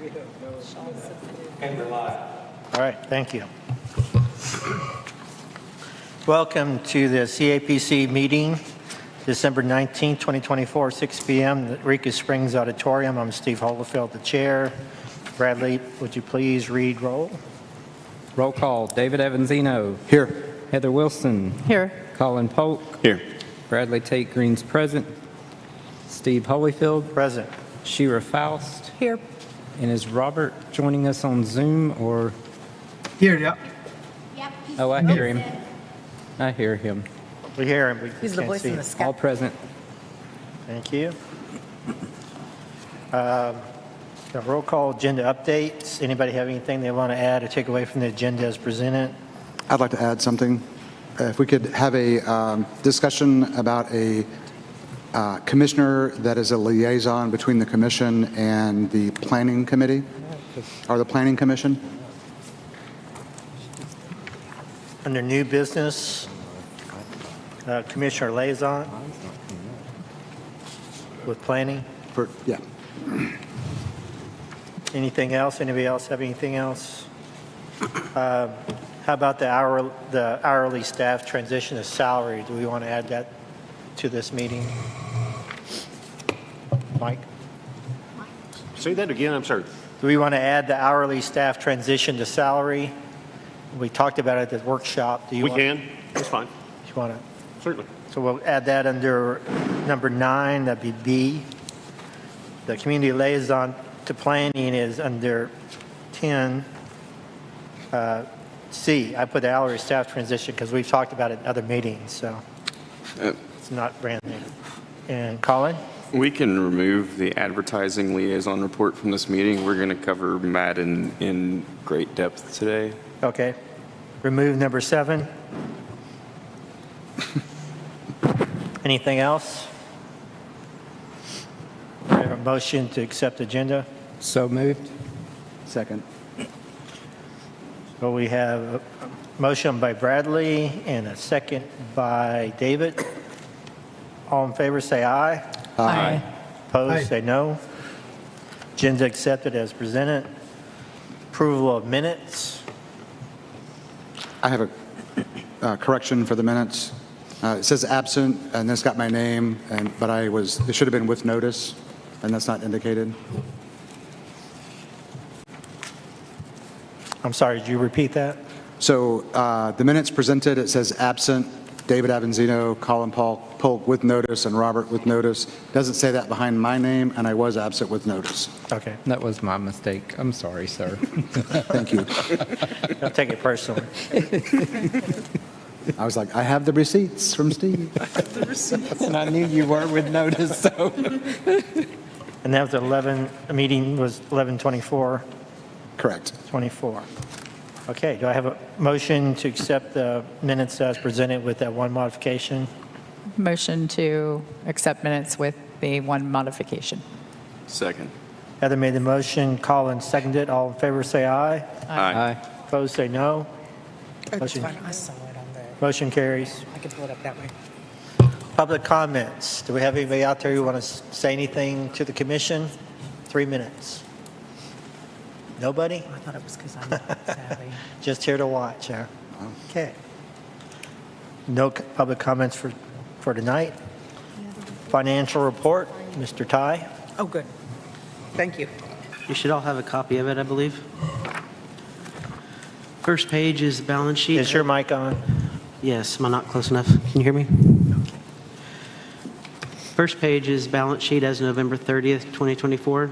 And we're live. All right, thank you. Welcome to the CAPC meeting, December 19, 2024, 6 p.m. at Rica Springs Auditorium. I'm Steve Holofield, the chair. Bradley, would you please read roll? Roll call. David Avanzino. Here. Heather Wilson. Here. Colin Polk. Here. Bradley Tate Green's present. Steve Holyfield. Present. Shira Faust. Here. And is Robert joining us on Zoom or? Here, yeah. Yep. Oh, I hear him. I hear him. We hear him. We He's the can't voice see in the him. sky. All present. Thank you. The roll call agenda updates. Anybody have anything they want to add or take away from the agenda as presented? I'd like to add something. If we could have a discussion about a commissioner that is a liaison between the commission and the planning committee, or the planning commission. Under new business, Commissioner liaison with planning. Yeah. Anything else? Anybody else have anything else? How about the hourly staff transition to salary? Do we want to add that to this meeting? Mike? Say that again, I'm sorry. Do we want to add the hourly staff transition to salary? We talked about it at the workshop. Do you We want, can, that's fine, You want to? certainly. So we'll add that under number 9, that'd be B. The community liaison to planning is under 10. C, I put the hourly staff transition because we've talked about it in other meetings, so it's not brand new. And Colin? We can remove the advertising liaison report from this meeting. We're going to cover Matt in great depth today. Okay. Remove number 7. Anything else? We have a motion to accept agenda. So moved. Second. So we have a motion by Bradley and a second by David. All in favor, say aye. Aye. Opposed, Aye. say no. Agenda accepted as presented. Approval of minutes. I have a correction for the minutes. It says absent, and it's got my name, but it should have been with notice, and that's not indicated. I'm sorry, did you repeat that? So the minutes presented, it says absent, David Avanzino, Colin Polk with notice, and Robert with notice. Doesn't say that behind my name, and I was absent with notice. Okay, That was my mistake. I'm sorry, sir. Thank you. don't take it personally. I was like, I have the receipts from Steve. And I knew you were with notice, so. And that was the meeting was 11/24/24. Correct. Okay, do I have a motion to accept the minutes as presented with that one modification? Motion to accept minutes with the one modification. Second. Heather made the motion, Colin seconded. All in favor, say aye. Aye. Opposed, say no. Motion- I saw it on there. Motion carries. I can pull it up that way. Public comments. Do we have anybody out there who want to say anything to the commission? 3 minutes. Nobody? I thought it was because I'm savvy. Just here to watch, huh? Okay. No public comments for tonight. Financial report, Mr. Ty. Oh, good. Thank you. You should all have a copy of it, I believe. First page is the balance sheet. Is your mic on? Yes, am I not close enough? Can you hear me? First page is balance sheet as of November 30th, 2024.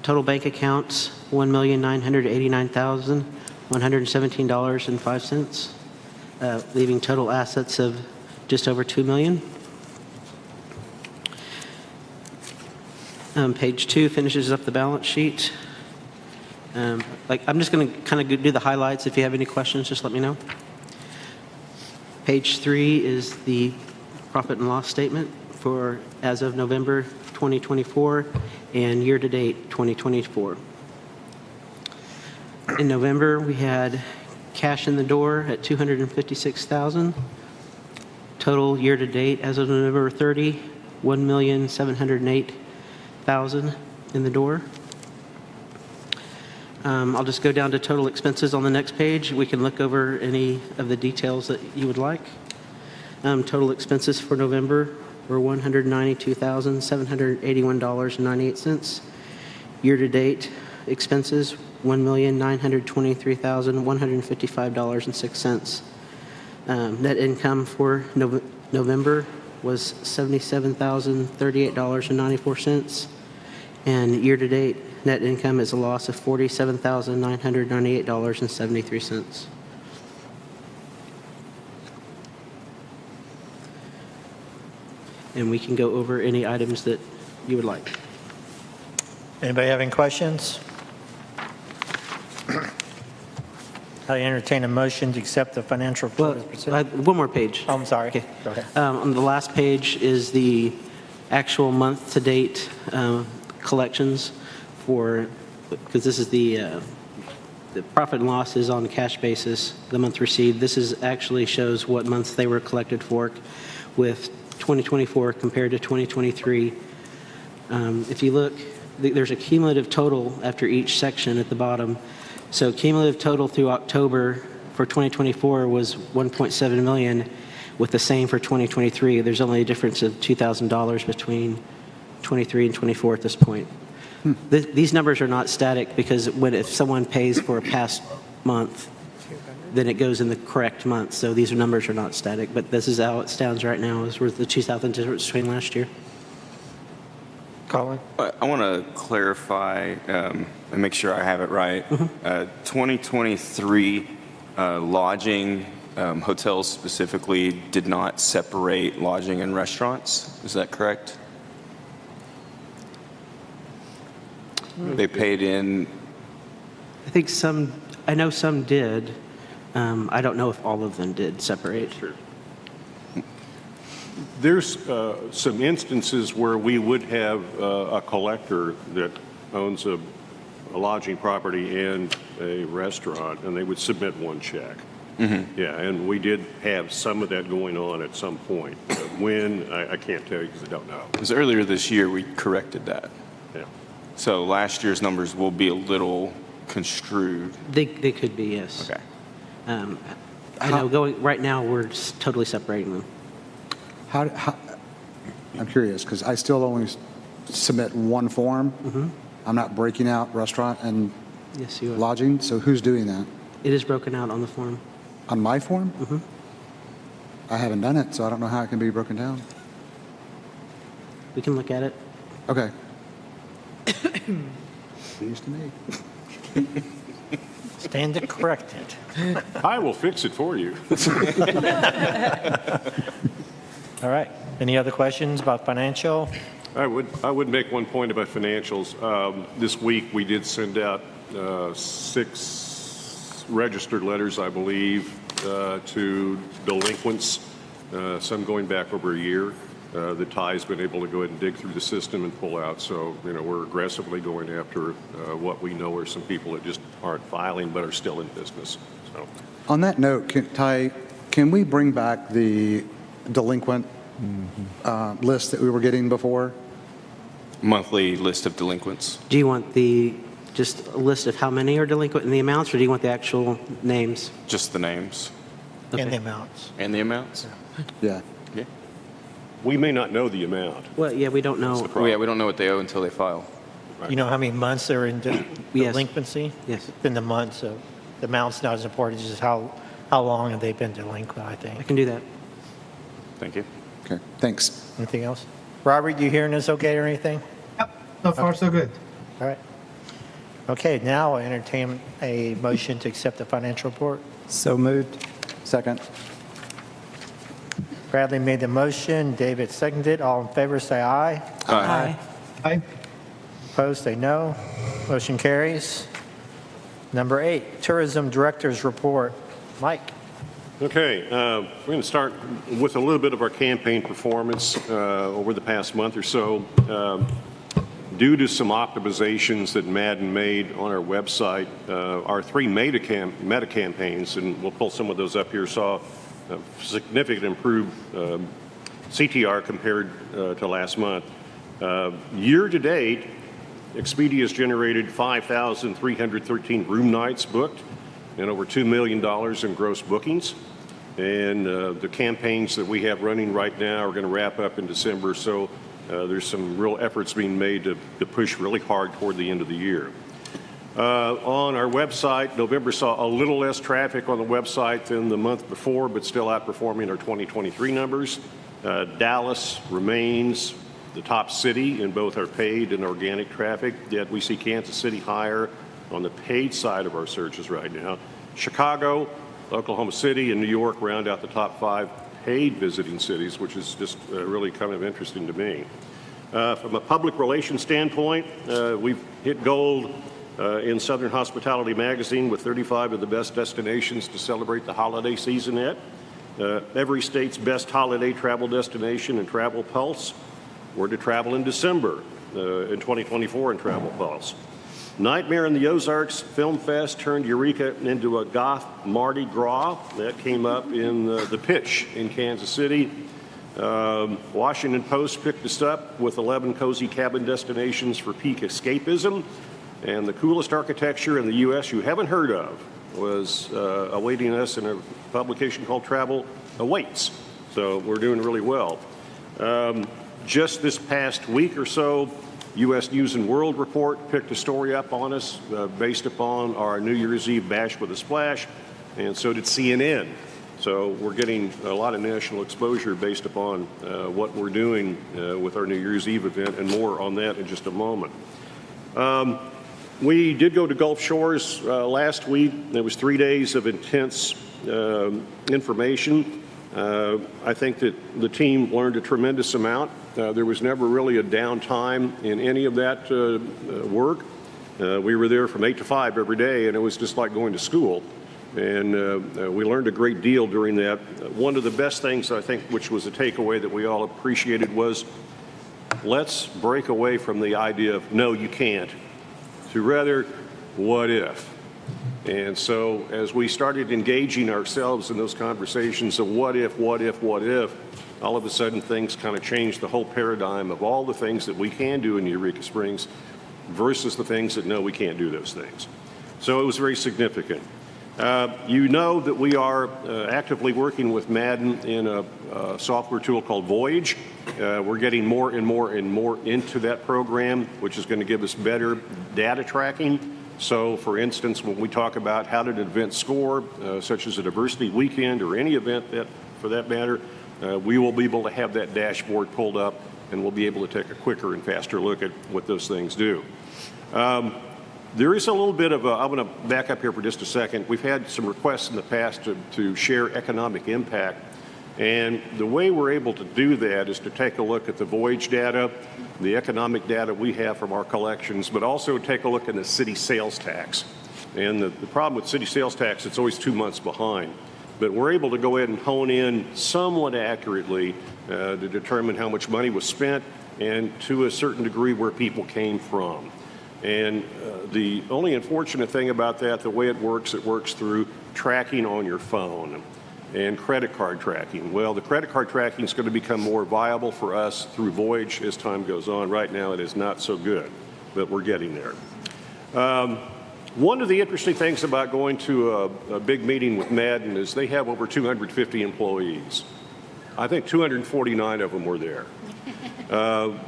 Total bank accounts, $1,989,117.05, leaving total assets of just over $2 million. Page 2 finishes up the balance sheet. I'm just going to kind of do the highlights. If you have any questions, just let me know. Page 3 is the profit and loss statement for as of November 2024 and year-to-date 2024. In November, we had cash in the door at $256,000. Total year-to-date as of November 30, $1,708,000 in the door. I'll just go down to total expenses on the next page. We can look over any of the details that you would like. Total expenses for November were $192,781.98. Year-to-date expenses, $1,923,155.06. Net income for November was $77,038.94. And year-to-date net income is a loss of $47,998.73. And we can go over any items that you would like. Anybody have any questions? I entertain a motion to accept the financial Well, report as presented. one more page. Oh, I'm sorry. Okay. Go ahead. On the last page is the actual month-to-date collections for, because this is the profit and loss is on the cash basis, the month received. This is actually shows what months they were collected for with 2024 compared to 2023. If you look, there's a cumulative total after each section at the bottom. So cumulative total through October for 2024 was $1.7 million, with the same for 2023. There's only a difference of $2,000 between 23 and 24 at this point. These numbers are not static because if someone pays for a past month, then it goes in the correct month. So these numbers are not static, but this is how it stands right now, is worth the $2,000 difference between last year. Colin? I want to clarify and make sure I have it right. 2023 lodging, hotels specifically, did not separate lodging and restaurants. Is that correct? They paid in. I know some did. I don't know if all of them did separate. Sure. There's some instances where we would have a collector that owns a lodging property and a restaurant, and they would submit one check. Mm-hmm. Yeah, and we did have some of that going on at some point. When, I can't tell you because I don't know. Because earlier this year, we corrected that. Yeah. So last year's numbers will be a little construed. They could be, yes. Okay. I know right now we're just totally separating them. How, I'm curious, because I still only submit one form. Mm-hmm. I'm not breaking out restaurant and Yes, you are. lodging, so who's doing that? It is broken out on the form. On my form? Mm-hmm. I haven't done it, so I don't know how it can be broken down. We can look at it. Okay. News to me. Stand to correct it. I will fix it for you. All right. Any other questions about financial? I would make one point about financials. This week, we did send out 6 registered letters, I believe, to delinquents, some going back over a year. The Ty's been able to go ahead and dig through the system and pull out. So, we're aggressively going after what we know are some people that just aren't filing but are still in business. So, On that note, Ty, can we bring back the delinquent list that we were getting before? Monthly list of delinquents. Do you want just a list of how many are delinquent and the amounts, or do you want the actual names? Just the names. And Okay. the amounts. And the amounts? Yeah. Yeah. we may not know the amount. Well, yeah, we don't know. Oh, yeah, we don't know what they owe until they file. You know how many months they're in Yes. delinquency? Yes. It's been the months, so the amount's not as important, it's just how long have they been delinquent, I I think. can do that. Thank you. Okay, thanks. Anything else? Robert, you hearing this okay or anything? Yep, so far so good. All right. Okay, now I entertain a motion to accept the financial report. So moved. Second. Bradley made the motion, David seconded. All in favor, say aye. Aye. Aye. Opposed, say no. Motion carries. Number 8, Tourism Director's Report. Mike? Okay, we're going to start with a little bit of our campaign performance over the past month or so. Due to some optimizations that Madden made on our website, our 3 meta campaigns, and we'll pull some of those up here, saw a significant improved CTR compared to last month. Year to date, Expedia's generated 5,313 room nights booked and over $2 million in gross bookings. And the campaigns that we have running right now are going to wrap up in December, so there's some real efforts being made to push really hard toward the end of the year. On our website, November saw a little less traffic on the website than the month before, but still outperforming our 2023 numbers. Dallas remains the top city in both our paid and organic traffic, yet we see Kansas City higher on the paid side of our searches right now. Chicago, Oklahoma City, and New York round out the top 5 paid visiting cities, which is just really kind of interesting to me. From a public relations standpoint, we've hit gold in Southern Hospitality Magazine with 35 of the best destinations to celebrate the holiday season at. Every state's best holiday travel destination in Travel Pulse. We're to travel in December in 2024 in Travel Pulse. Nightmare in the Ozarks Film Fest turned Eureka into a goth Mardi Gras. That came up in the pitch in Kansas City. Washington Post picked us up with 11 cozy cabin destinations for peak escapism. And the coolest architecture in the U.S. you haven't heard of was awaiting us in a publication called Travel Awaits. So we're doing really well. Just this past week or so, U.S. News and World Report picked a story up on us based upon our New Year's Eve bash with a splash, and so did CNN. So we're getting a lot of national exposure based upon what we're doing with our New Year's Eve event, and more on that in just a moment. We did go to Gulf Shores last week. There was 3 days of intense information. I think that the team learned a tremendous amount. There was never really a downtime in any of that work. We were there from 8 to 5 every day, and it was just like going to school. And we learned a great deal during that. One of the best things, I think, which was a takeaway that we all appreciated, was let's break away from the idea of, no, you can't, to rather, what if? And so as we started engaging ourselves in those conversations of what if, all of a sudden things kind of changed the whole paradigm of all the things that we can do in Eureka Springs versus the things that, no, we can't do those things. So it was very significant. You know that we are actively working with Madden in a software tool called Voyage. We're getting more and more and more into that program, which is going to give us better data tracking. So, for instance, when we talk about how did an event score, such as a diversity weekend or any event that, for that matter, we will be able to have that dashboard pulled up, and we'll be able to take a quicker and faster look at what those things do. There is a little bit of I'm going to back up here for just a second. We've had some requests in the past to share economic impact. And the way we're able to do that is to take a look at the Voyage data, the economic data we have from our collections, but also take a look at the city sales tax. And the problem with city sales tax, it's always 2 months behind. But we're able to go ahead and hone in somewhat accurately to determine how much money was spent and to a certain degree where people came from. And the only unfortunate thing about that, the way it works through tracking on your phone and credit card tracking. Well, the credit card tracking is going to become more viable for us through Voyage as time goes on. Right now, it is not so good, but we're getting there. One of the interesting things about going to a big meeting with Madden is they have over 250 employees. I think 249 of them were there.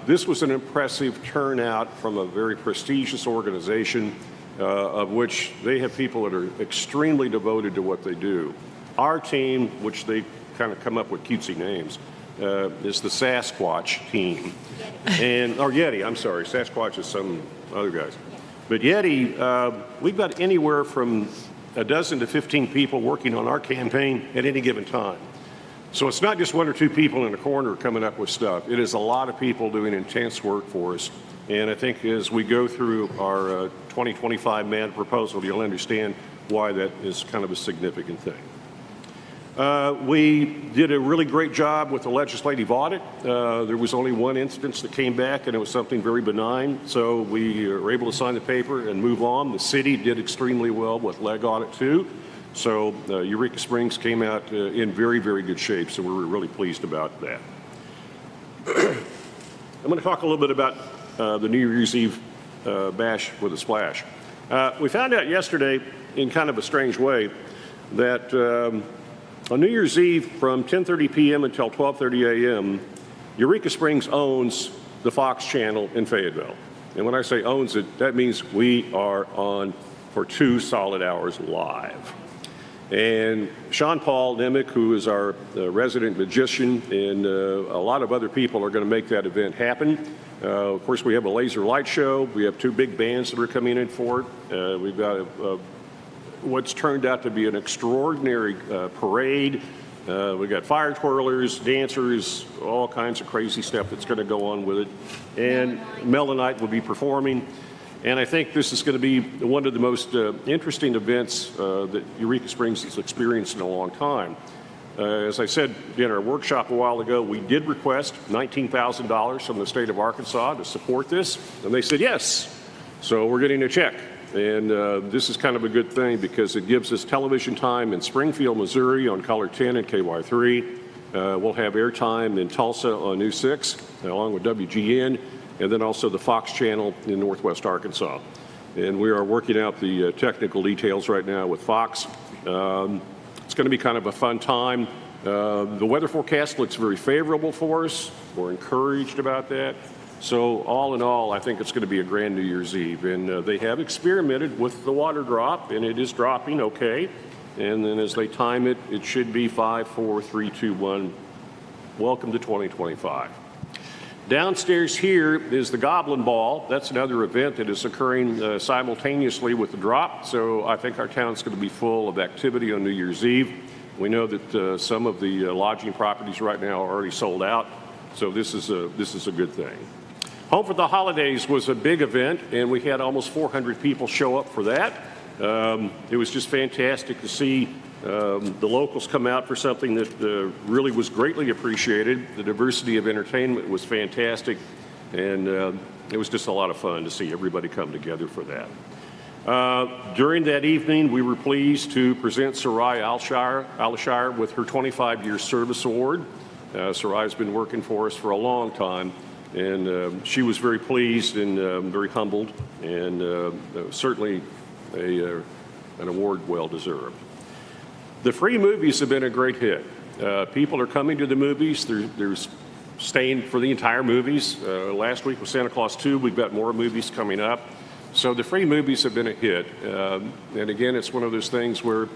This was an impressive turnout from a very prestigious organization of which they have people that are extremely devoted to what they do. Our team, which they kind of come up with cutesy names, is the Sasquatch team. Yeti, I'm sorry. Sasquatch is some other guys. But Yeti, we've got anywhere from a dozen to 15 people working on our campaign at any given time. So it's not just 1 or 2 people in a corner coming up with stuff. It is a lot of people doing intense work for us. And I think as we go through our 2025 MAD proposal, you'll understand why that is kind of a significant thing. We did a really great job with the legislative audit. There was only one instance that came back, and it was something very benign. So we were able to sign the paper and move on. The city did extremely well with leg audit, too. So Eureka Springs came out in very, very good shape, so we were really pleased about that. I'm going to talk a little bit about the New Year's Eve bash with a splash. We found out yesterday, in kind of a strange way, that on New Year's Eve from 10:30 p.m. until 12:30 a.m., Eureka Springs owns the Fox channel in Fayetteville. And when I say owns it, that means we are on for 2 solid hours live. And Sean Paul Nemick, who is our resident magician, and a lot of other people are going to make that event happen. Of course, we have a laser light show. We have 2 big bands that are coming in for it. We've got what's turned out to be an extraordinary parade. We got fire twirlers, dancers, all kinds of crazy stuff that's going to go on with it. And Melonite will be performing. And I think this is going to be one of the most interesting events that Eureka Springs has experienced in a long time. As I said in our workshop a while ago, we did request $19,000 from the state of Arkansas to support this, and they said yes. So we're getting a check. And this is kind of a good thing because it gives us television time in Springfield, Missouri on Color 10 and KY3. We'll have airtime in Tulsa on News 6, along with WGN, and then also the Fox channel in Northwest Arkansas. And we are working out the technical details right now with Fox. It's going to be kind of a fun time. The weather forecast looks very favorable for us. We're encouraged about that. So all in all, I think it's going to be a grand New Year's Eve. And they have experimented with the water drop, and it is dropping okay. And then as they time it, it should be 5, 4, 3, 2, 1. Welcome to 2025. Downstairs here is the Goblin Ball. That's another event that is occurring simultaneously with the drop. So I think our town's going to be full of activity on New Year's Eve. We know that some of the lodging properties right now are already sold out. So this is a good thing. Home for the Holidays was a big event, and we had almost 400 people show up for that. It was just fantastic to see the locals come out for something that really was greatly appreciated. The diversity of entertainment was fantastic, and it was just a lot of fun to see everybody come together for that. During that evening, we were pleased to present Sarai Alshire with her 25-year service award. Sarai's been working for us for a long time, and she was very pleased and very humbled, and certainly an award well deserved. The free movies have been a great hit. People are coming to the movies. They're staying for the entire movies. Last week was Santa Claus 2. We've got more movies coming up. So the free movies have been a hit. And again, it's one of those things where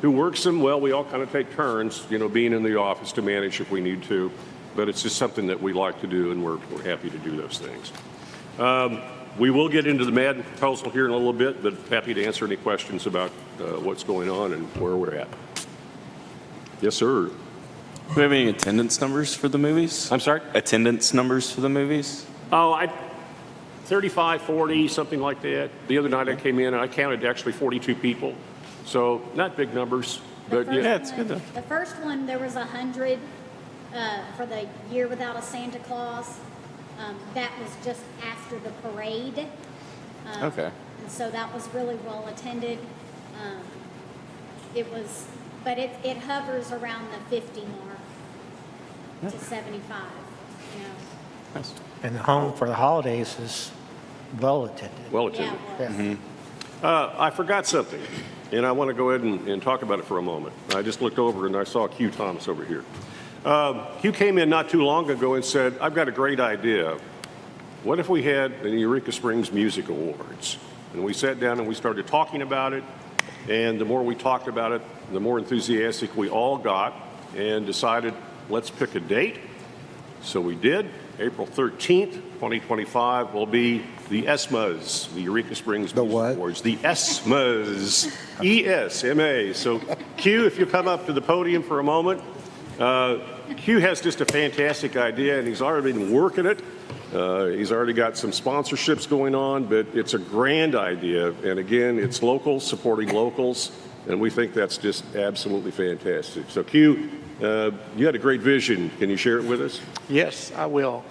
who works them? Well, we all kind of take turns, being in the office to manage if we need to. But it's just something that we like to do, and we're happy to do those things. We will get into the Madden proposal here in a little bit, but happy to answer any questions about what's going on and where we're at. Yes, sir. Do we have any attendance numbers for the movies? I'm sorry? Attendance numbers for the movies? 35, 40, something like that. The other night I came in and I counted actually 42 people. So not big numbers, but yeah. It's good though. The first one, there was 100 for the Year Without a Santa Claus. That was just after the parade. Okay. And so that was really well attended. But it hovers around the 50 mark to 75, Nice. And Home for the Holidays is well attended. Well Yeah, attended. it was. I forgot something, and I want to go ahead and talk about it for a moment. I just looked over and I saw Q Thomas over here. Q came in not too long ago and said, I've got a great idea. What if we had the Eureka Springs Music Awards? And we sat down and we started talking about it, and the more we talked about it, the more enthusiastic we all got, and decided, let's pick a date. So we did. April 13th, 2025 will be the ESMAs, the Eureka Springs Music what? Awards. The ESMAs, E-S-M-A. So Q, if you come up to the podium for a moment. Q has just a fantastic idea, and he's already been working it. He's already got some sponsorships going on, but it's a grand idea. And again, it's locals supporting locals, and we think that's just absolutely fantastic. So Q, you had a great vision. Can you share it with us? Yes, I will.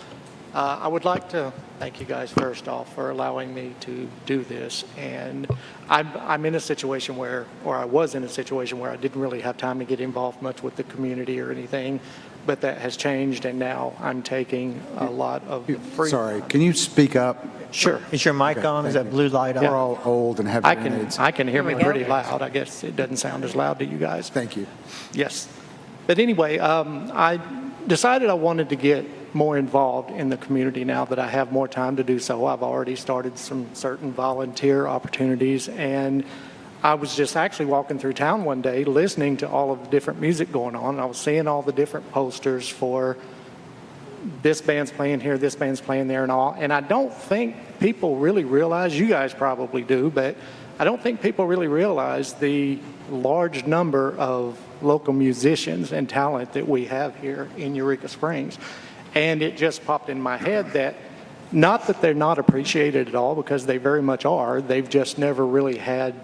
I would like to thank you guys first off for allowing me to do this. And I'm in a situation where, or I was in a situation where I didn't really have time to get involved much with the community or anything. but that has changed, and now I'm taking a lot of the free. Sorry, can you speak up? Sure. Is your mic Okay, on? Is thank that you. blue light on? We're all old and have I hearing can, aids. I can hear me Here we go. pretty loud. I guess it doesn't sound as loud to you guys. Thank you. Yes. But anyway, I decided I wanted to get more involved in the community now that I have more time to do so. I've already started some certain volunteer opportunities, and I was just actually walking through town one day listening to all of the different music going on. I was seeing all the different posters for this band's playing here, this band's playing there, and all. And I don't think people really realize, you guys probably do, but I don't think people really realize the large number of local musicians and talent that we have here in Eureka Springs. And it just popped in my head that not that they're not appreciated at all, because they very much are. They've just never really had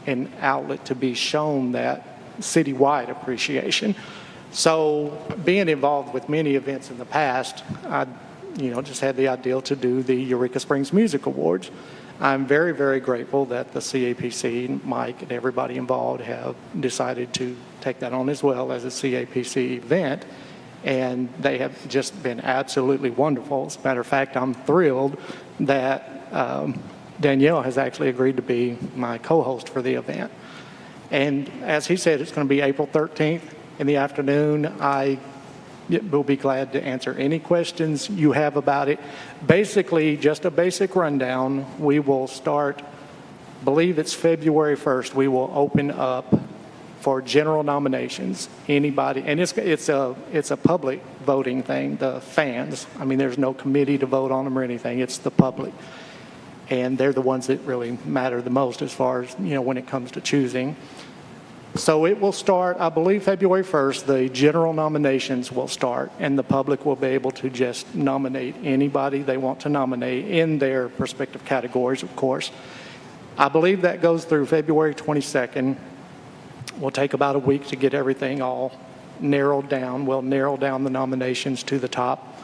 an outlet to be shown that citywide appreciation. So being involved with many events in the past, I just had the idea to do the Eureka Springs Music Awards. I'm very, very grateful that the CAPC, Mike, and everybody involved have decided to take that on as well as a CAPC event. And they have just been absolutely wonderful. As a matter of fact, I'm thrilled that Danielle has actually agreed to be my co-host for the event. And as he said, it's going to be April 13th in the afternoon. I will be glad to answer any questions you have about it. Basically, just a basic rundown. We will start, I believe it's February 1st, we will open up for general nominations. Anybody, and it's a public voting thing, the fans. I mean, there's no committee to vote on them or anything. It's the public. And they're the ones that really matter the most as far as, when it comes to choosing. So it will start, I believe, February 1st. The general nominations will start, and the public will be able to just nominate anybody they want to nominate in their respective categories, of course. I believe that goes through February 22nd. We'll take about a week to get everything all narrowed down. We'll narrow down the nominations to the top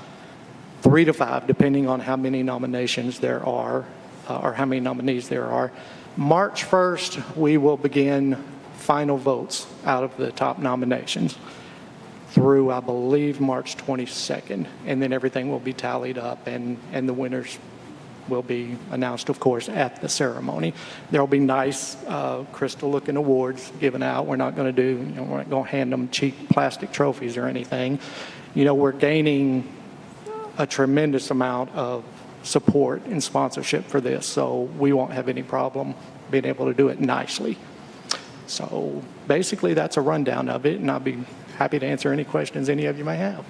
3 to 5, depending on how many nominations there are, or how many nominees there are. March 1st, we will begin final votes out of the top nominations through, I believe, March 22nd. And then everything will be tallied up, and the winners will be announced, of course, at the ceremony. There will be nice crystal-looking awards given out. We're not going to do, we're not going to hand them cheap plastic trophies or anything. We're gaining a tremendous amount of support and sponsorship for this, so we won't have any problem being able to do it nicely. So basically, that's a rundown of it, and I'll be happy to answer any questions any of you may have.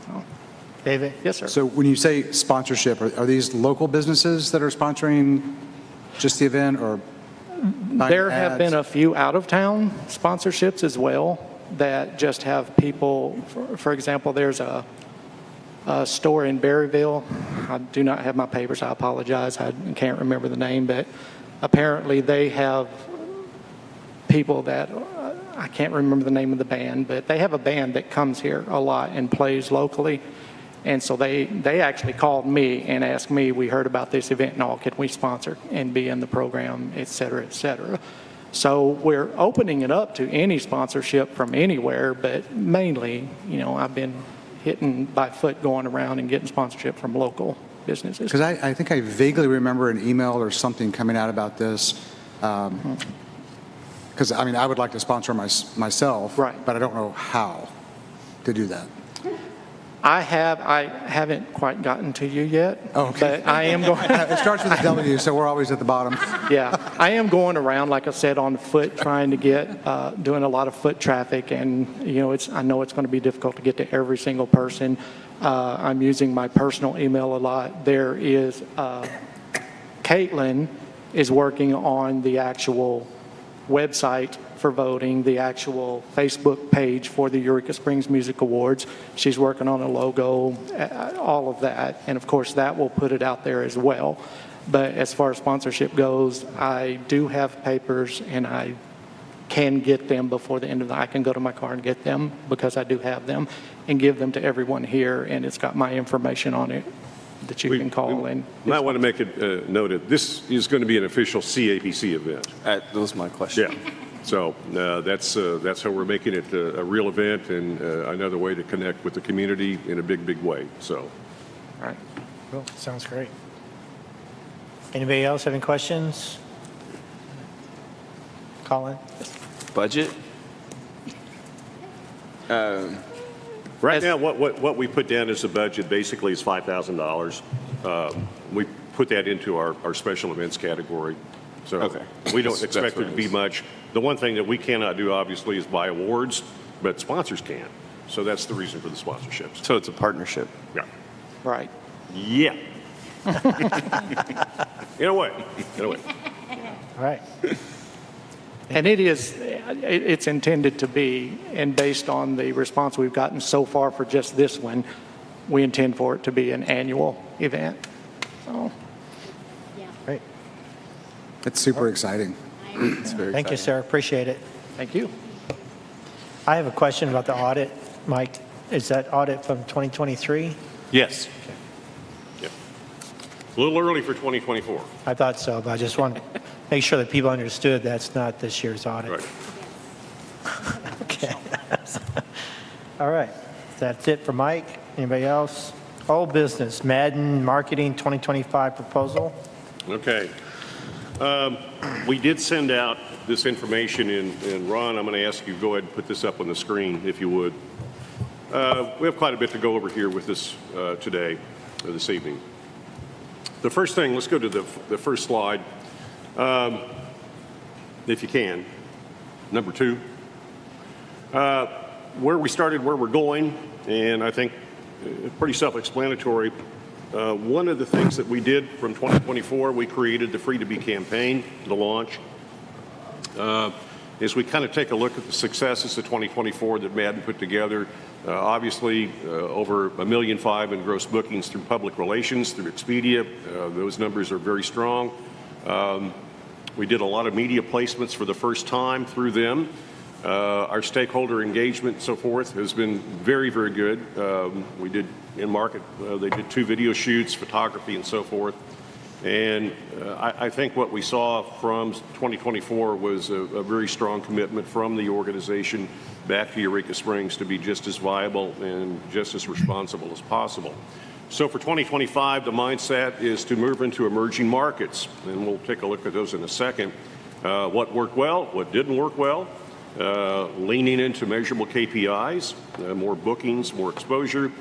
So, David? yes, sir. So when you say sponsorship, are these local businesses that are sponsoring just the event, or buying There have ads? been a few out-of-town sponsorships as well that just have people, for example, there's a store in Berryville. I do not have my papers, I apologize, I can't remember the name, but apparently they have people that, I can't remember the name of the band, but they have a band that comes here a lot and plays locally. And so they actually called me and asked me, we heard about this event and all, can we sponsor and be in the program, et cetera, et cetera. So we're opening it up to any sponsorship from anywhere, but mainly, I've been hitting by foot going around and getting sponsorship from local businesses. Because I think I vaguely remember an email or something coming out about this. Because, I would like to sponsor myself, Right. but I don't know how to do that. I haven't quite gotten to you yet, Oh, okay. but I am going. It starts with a W, so we're always at the bottom. Yeah, I am going around, like I said, on foot, trying to get, doing a lot of foot traffic, and I know it's going to be difficult to get to every single person. I'm using my personal email a lot. There is, Caitlin is working on the actual website for voting, the actual Facebook page for the Eureka Springs Music Awards. She's working on a logo, all of that, and of course that will put it out there as well. But as far as sponsorship goes, I do have papers, and I can get them before the end of the, I can go to my car and get them because I do have them, and give them to everyone here, and it's got my information on it that you can call in. Might want to make it noted, this is going to be an official CAPC event. That was my question. Yeah. So that's how we're making it a real event and another way to connect with the community in a big, big way. So. All right. Cool. Sounds great. Anybody else have any questions? Colin? Budget? Right now, what we put down as a budget basically is $5,000. We put that into our special events category. So Okay. we don't That's expect what it to it be is. much. The one thing that we cannot do, obviously, is buy awards, but sponsors can. So that's the reason for the sponsorships. So it's a partnership. Yeah. Right. Yeah. In a way. All right. And it's intended to be, and based on the response we've gotten so far for just this one, we intend for it to be an annual event. So, Yeah. Great. It's super exciting. It's very Thank you, exciting. sir. Appreciate it. thank you. I have a question about the audit. Mike, is that audit from 2023? Yes. Yeah. A little early for 2024. I thought so, but I just wanted to make sure that people understood that's not this year's audit. Right. Okay. All right. That's it for Mike. Anybody else? Old business, Madden Marketing 2025 proposal. Okay. We did send out this information, and Ron, I'm going to ask you to go ahead and put this up on the screen, if you would. We have quite a bit to go over here with this today, this evening. The first thing, let's go to the first slide, if you can. Number 2. Where we started, where we're going, and I think pretty self-explanatory. One of the things that we did from 2024, we created the Free to Be campaign, the launch. As we kind of take a look at the successes of 2024 that Madden put together, obviously over $1.5 million in gross bookings through public relations, through Expedia. Those numbers are very strong. We did a lot of media placements for the first time through them. Our stakeholder engagement and so forth has been very, very good. We did in market, they did 2 video shoots, photography and so forth. And I think what we saw from 2024 was a very strong commitment from the organization back to Eureka Springs to be just as viable and just as responsible as possible. So for 2025, the mindset is to move into emerging markets, and we'll take a look at those in a second. What worked well, what didn't work well, leaning into measurable KPIs, more bookings, more exposure,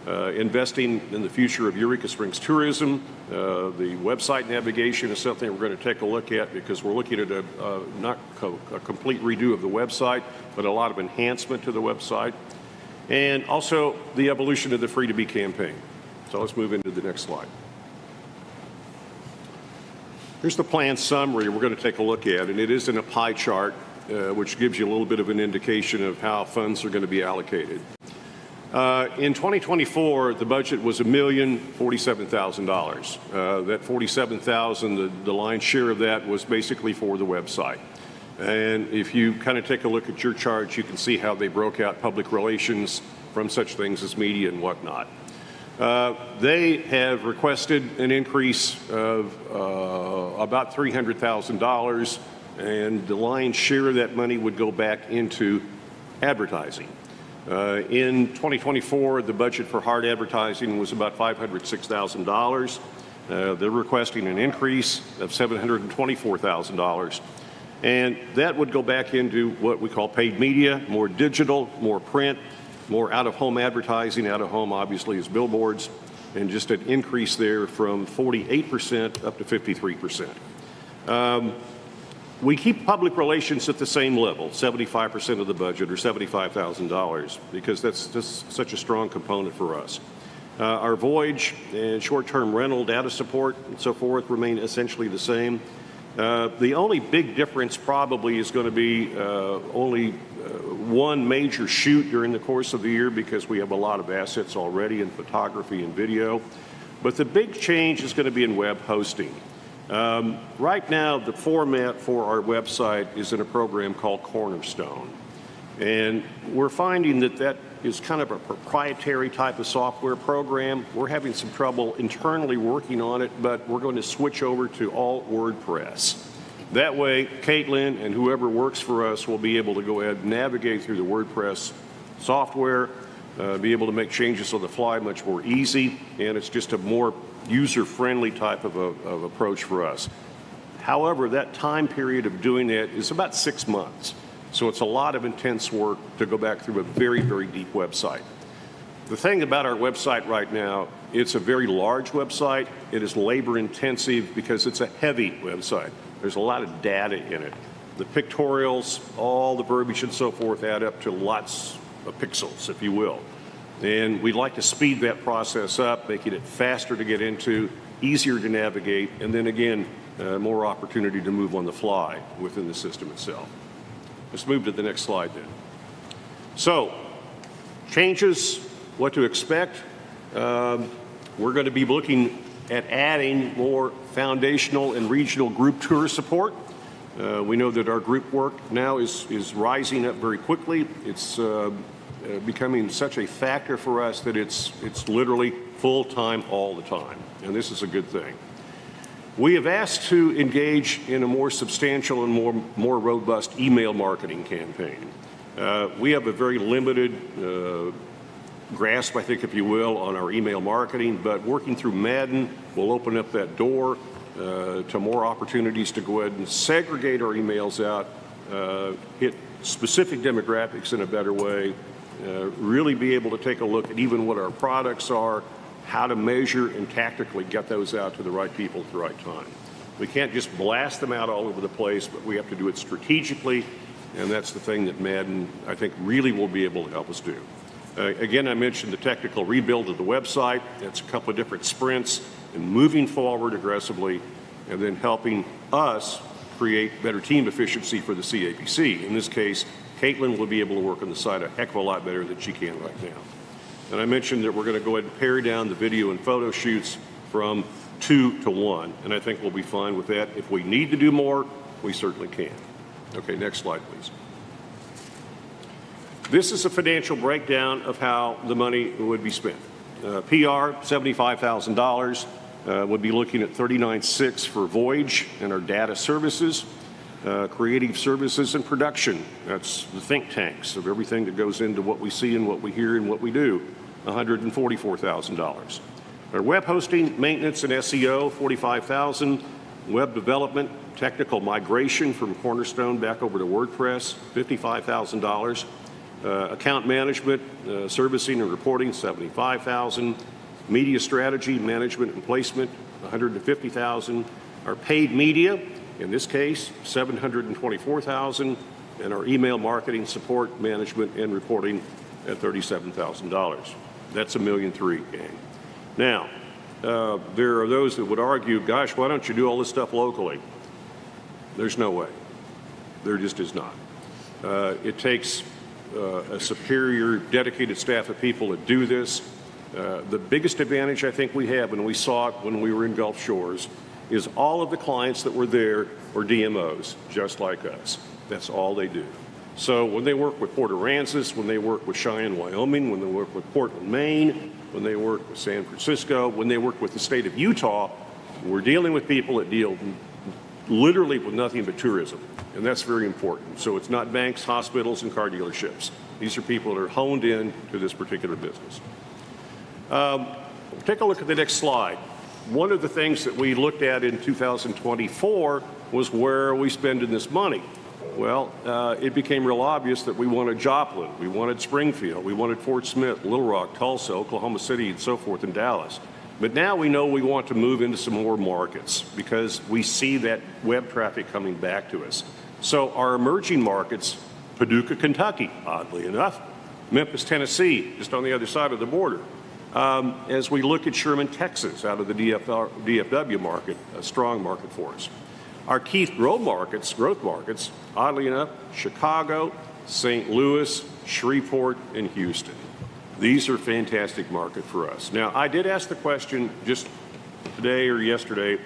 investing in the future of Eureka Springs tourism. The website navigation is something we're going to take a look at because we're looking at not a complete redo of the website, but a lot of enhancement to the website. And also the evolution of the Free to Be campaign. So let's move into the next slide. Here's the plan summary we're going to take a look at, and it is in a pie chart, which gives you a little bit of an indication of how funds are going to be allocated. In 2024, the budget was $1,047,000. That $47,000, the lion's share of that was basically for the website. And if you kind of take a look at your charts, you can see how they broke out public relations from such things as media and whatnot. They have requested an increase of about $300,000, and the lion's share of that money would go back into advertising. In 2024, the budget for hard advertising was about $506,000. They're requesting an increase of $724,000. And that would go back into what we call paid media, more digital, more print, more out-of-home advertising. Out-of-home, obviously, is billboards, and just an increase there from 48% up to 53%. We keep public relations at the same level, 75% of the budget, or $75,000, because that's just such a strong component for us. Our voyage and short-term rental data support and so forth remain essentially the same. The only big difference probably is going to be only one major shoot during the course of the year, because we have a lot of assets already in photography and video. But the big change is going to be in web hosting. Right now, the format for our website is in a program called Cornerstone. And we're finding that that is kind of a proprietary type of software program. We're having some trouble internally working on it, but we're going to switch over to all WordPress. That way, Caitlin and whoever works for us will be able to go ahead and navigate through the WordPress software, be able to make changes on the fly much more easy, and it's just a more user-friendly type of approach for us. However, that time period of doing that is about 6 months. So it's a lot of intense work to go back through a very, very deep website. The thing about our website right now, it's a very large website. It is labor intensive because it's a heavy website. There's a lot of data in it. The pictorials, all the verbiage and so forth add up to lots of pixels, if you will. And we'd like to speed that process up, making it faster to get into, easier to navigate, and then again, more opportunity to move on the fly within the system itself. Let's move to the next slide then. So, changes, what to expect. We're going to be looking at adding more foundational and regional group tour support. We know that our group work now is rising up very quickly. It's becoming such a factor for us that it's literally full-time all the time, and this is a good thing. We have asked to engage in a more substantial and more robust email marketing campaign. We have a very limited grasp, I think, if you will, on our email marketing, but working through Madden will open up that door to more opportunities to go ahead and segregate our emails out, hit specific demographics in a better way, really be able to take a look at even what our products are, how to measure and tactically get those out to the right people at the right time. We can't just blast them out all over the place, but we have to do it strategically, and that's the thing that Madden, I think, really will be able to help us do. Again, I mentioned the technical rebuild of the website. That's a couple of different sprints, and moving forward aggressively, and then helping us create better team efficiency for the CAPC. In this case, Caitlin will be able to work on the site a heck of a lot better than she can right now. And I mentioned that we're going to go ahead and pare down the video and photo shoots from 2 to 1, and I think we'll be fine with that. If we need to do more, we certainly can. Okay, next slide, please. This is a financial breakdown of how the money would be spent. PR, $75,000. Would be looking at $39,600 for Voyage and our data services. Creative services and production. That's the think tanks of everything that goes into what we see and what we hear and what we do. $144,000. Our web hosting, maintenance, and SEO, $45,000. Web development, technical migration from Cornerstone back over to WordPress, $55,000. Account management, servicing and reporting, $75,000. Media strategy, management and placement, $150,000. Our paid media, in this case, $724,000. And our email marketing support, management, and reporting at $37,000. That's $1.3 million, gang. Now, there are those that would argue, gosh, why don't you do all this stuff locally? There's no way. There just is not. It takes a superior, dedicated staff of people to do this. The biggest advantage I think we have, and we saw it when we were in Gulf Shores, is all of the clients that were there were DMOs, just like us. That's all they do. So when they work with Port Aransas, when they work with Cheyenne, Wyoming, when they work with Portland, Maine, when they work with San Francisco, when they work with the state of Utah, we're dealing with people that deal literally with nothing but tourism. And that's very important. So it's not banks, hospitals, and car dealerships. These are people that are honed in to this particular business. Take a look at the next slide. One of the things that we looked at in 2024 was where are we spending this money? Well, it became real obvious that we wanted Joplin, we wanted Springfield, we wanted Fort Smith, Little Rock, Tulsa, Oklahoma City, and so forth, and Dallas. But now we know we want to move into some more markets because we see that web traffic coming back to us. So our emerging markets, Paducah, Kentucky, oddly enough, Memphis, Tennessee, just on the other side of the border. As we look at Sherman, Texas, out of the DFW market, a strong market for us. Our key growth markets, oddly enough, Chicago, St. Louis, Shreveport, and Houston. These are fantastic markets for us. Now, I did ask the question just today or yesterday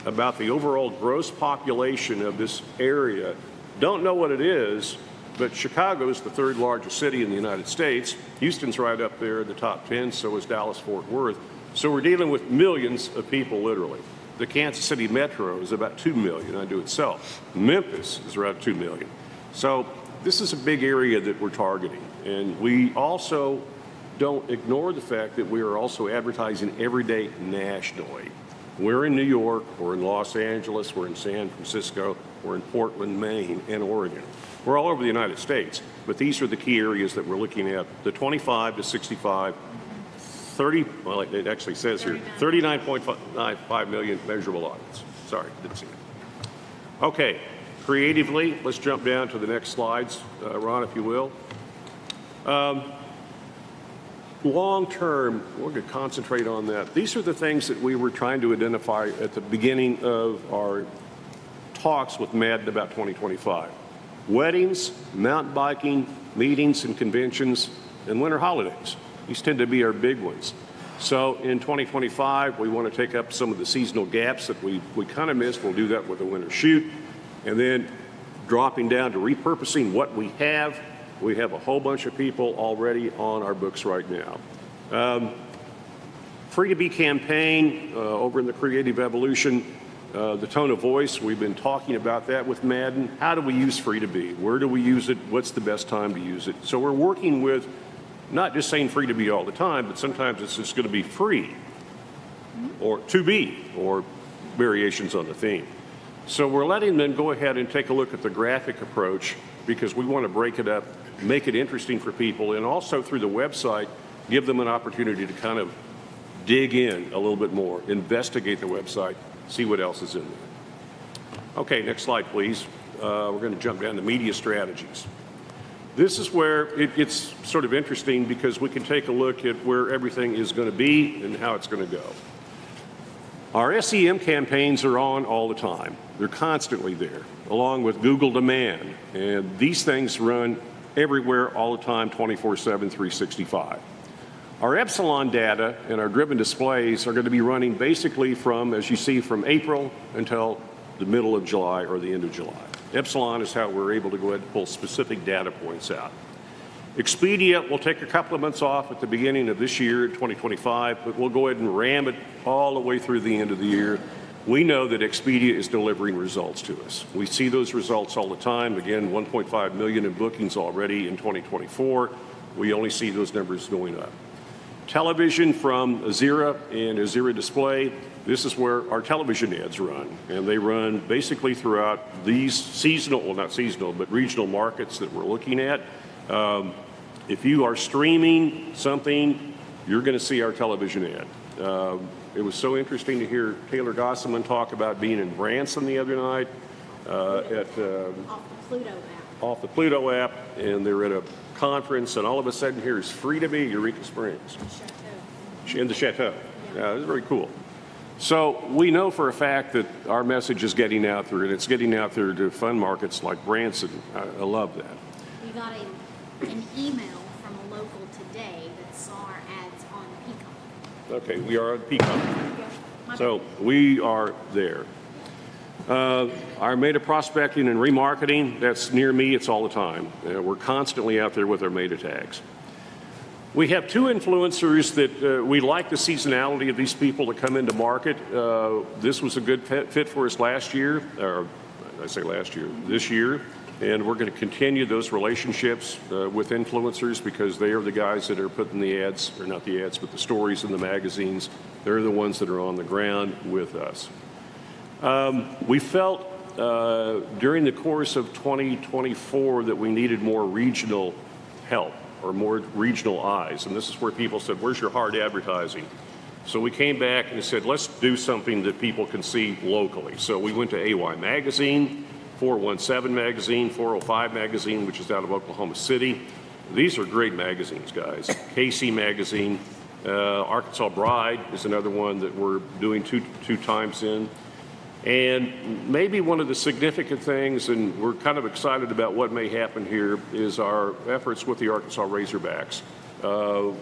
about the overall gross population of this area. Don't know what it is, but Chicago is the third largest city in the United States. Houston's right up there in the top 10, so is Dallas-Fort Worth. So we're dealing with millions of people, literally. The Kansas City Metro is about 2 million unto itself. Memphis is around 2 million. So this is a big area that we're targeting. And we also don't ignore the fact that we are also advertising every day nationally. We're in New York, we're in Los Angeles, we're in San Francisco, we're in Portland, Maine, and Oregon. We're all over the United States, but these are the key areas that we're looking at. The 25 to 65, 30, well, it actually says here, 39.5 million measurable audience. Sorry, didn't see it. Okay, creatively, let's jump down to the next slides, Ron, if you will. Long term, we're going to concentrate on that. These are the things that we were trying to identify at the beginning of our talks with Madden about 2025. Weddings, mountain biking, meetings and conventions, and winter holidays. These tend to be our big ones. So in 2025, we want to take up some of the seasonal gaps that we kind of missed. We'll do that with a winter shoot. And then dropping down to repurposing what we have. We have a whole bunch of people already on our books right now. Free to Be campaign over in the Creative Evolution, the tone of voice, we've been talking about that with Madden. How do we use Free to Be? Where do we use it? What's the best time to use it? So we're working with not just saying Free to Be all the time, but sometimes it's just going to be free or to be or variations on the theme. So we're letting them go ahead and take a look at the graphic approach because we want to break it up, make it interesting for people, and also through the website, give them an opportunity to kind of dig in a little bit more, investigate the website, see what else is in there. Okay, next slide, please. We're going to jump down to media strategies. This is where it gets sort of interesting because we can take a look at where everything is going to be and how it's going to go. Our SEM campaigns are on all the time. They're constantly there, along with Google Demand. And these things run everywhere all the time, 24/7, 365. Our Epsilon data and our driven displays are going to be running basically from, as you see, from April until the middle of July or the end of July. Epsilon is how we're able to go ahead and pull specific data points out. Expedia will take a couple of months off at the beginning of this year, 2025, but we'll go ahead and ram it all the way through the end of the year. We know that Expedia is delivering results to us. We see those results all the time. Again, 1.5 million in bookings already in 2024. We only see those numbers going up. Television from Azira and Azira Display, this is where our television ads run. And they run basically throughout these seasonal, well not seasonal, but regional markets that we're looking at. If you are streaming something, you're going to see our television ad. It was so interesting to hear Taylor Gosselman talk about being in Branson the other night off the Pluto app, and they're at a conference, and all of a sudden here is Free to Be Eureka Springs. In the Chateau. Yeah, it was very cool. So we know for a fact that our message is getting out there, and it's getting out there to fun markets like Branson. I love that. We got an email from a local today that saw our ads on Peacock. Okay, we are on Peacock. So we are there. Our meta prospecting and remarketing, that's near me, it's all the time. We're constantly out there with our meta tags. We have two influencers that we like the seasonality of these people that come into market. This was a good fit for us last year, or I say last year, this year. And we're going to continue those relationships with influencers because they are the guys that are putting the ads, or not the ads, but the stories in the magazines. They're the ones that are on the ground with us. We felt during the course of 2024 that we needed more regional help or more regional eyes. And this is where people said, where's your hard advertising? So we came back and said, let's do something that people can see locally. So we went to AY Magazine, 417 Magazine, 405 Magazine, which is out of Oklahoma City. These are great magazines, guys. KC Magazine, Arkansas Bride is another one that we're doing two times in. And maybe one of the significant things, and we're kind of excited about what may happen here, is our efforts with the Arkansas Razorbacks.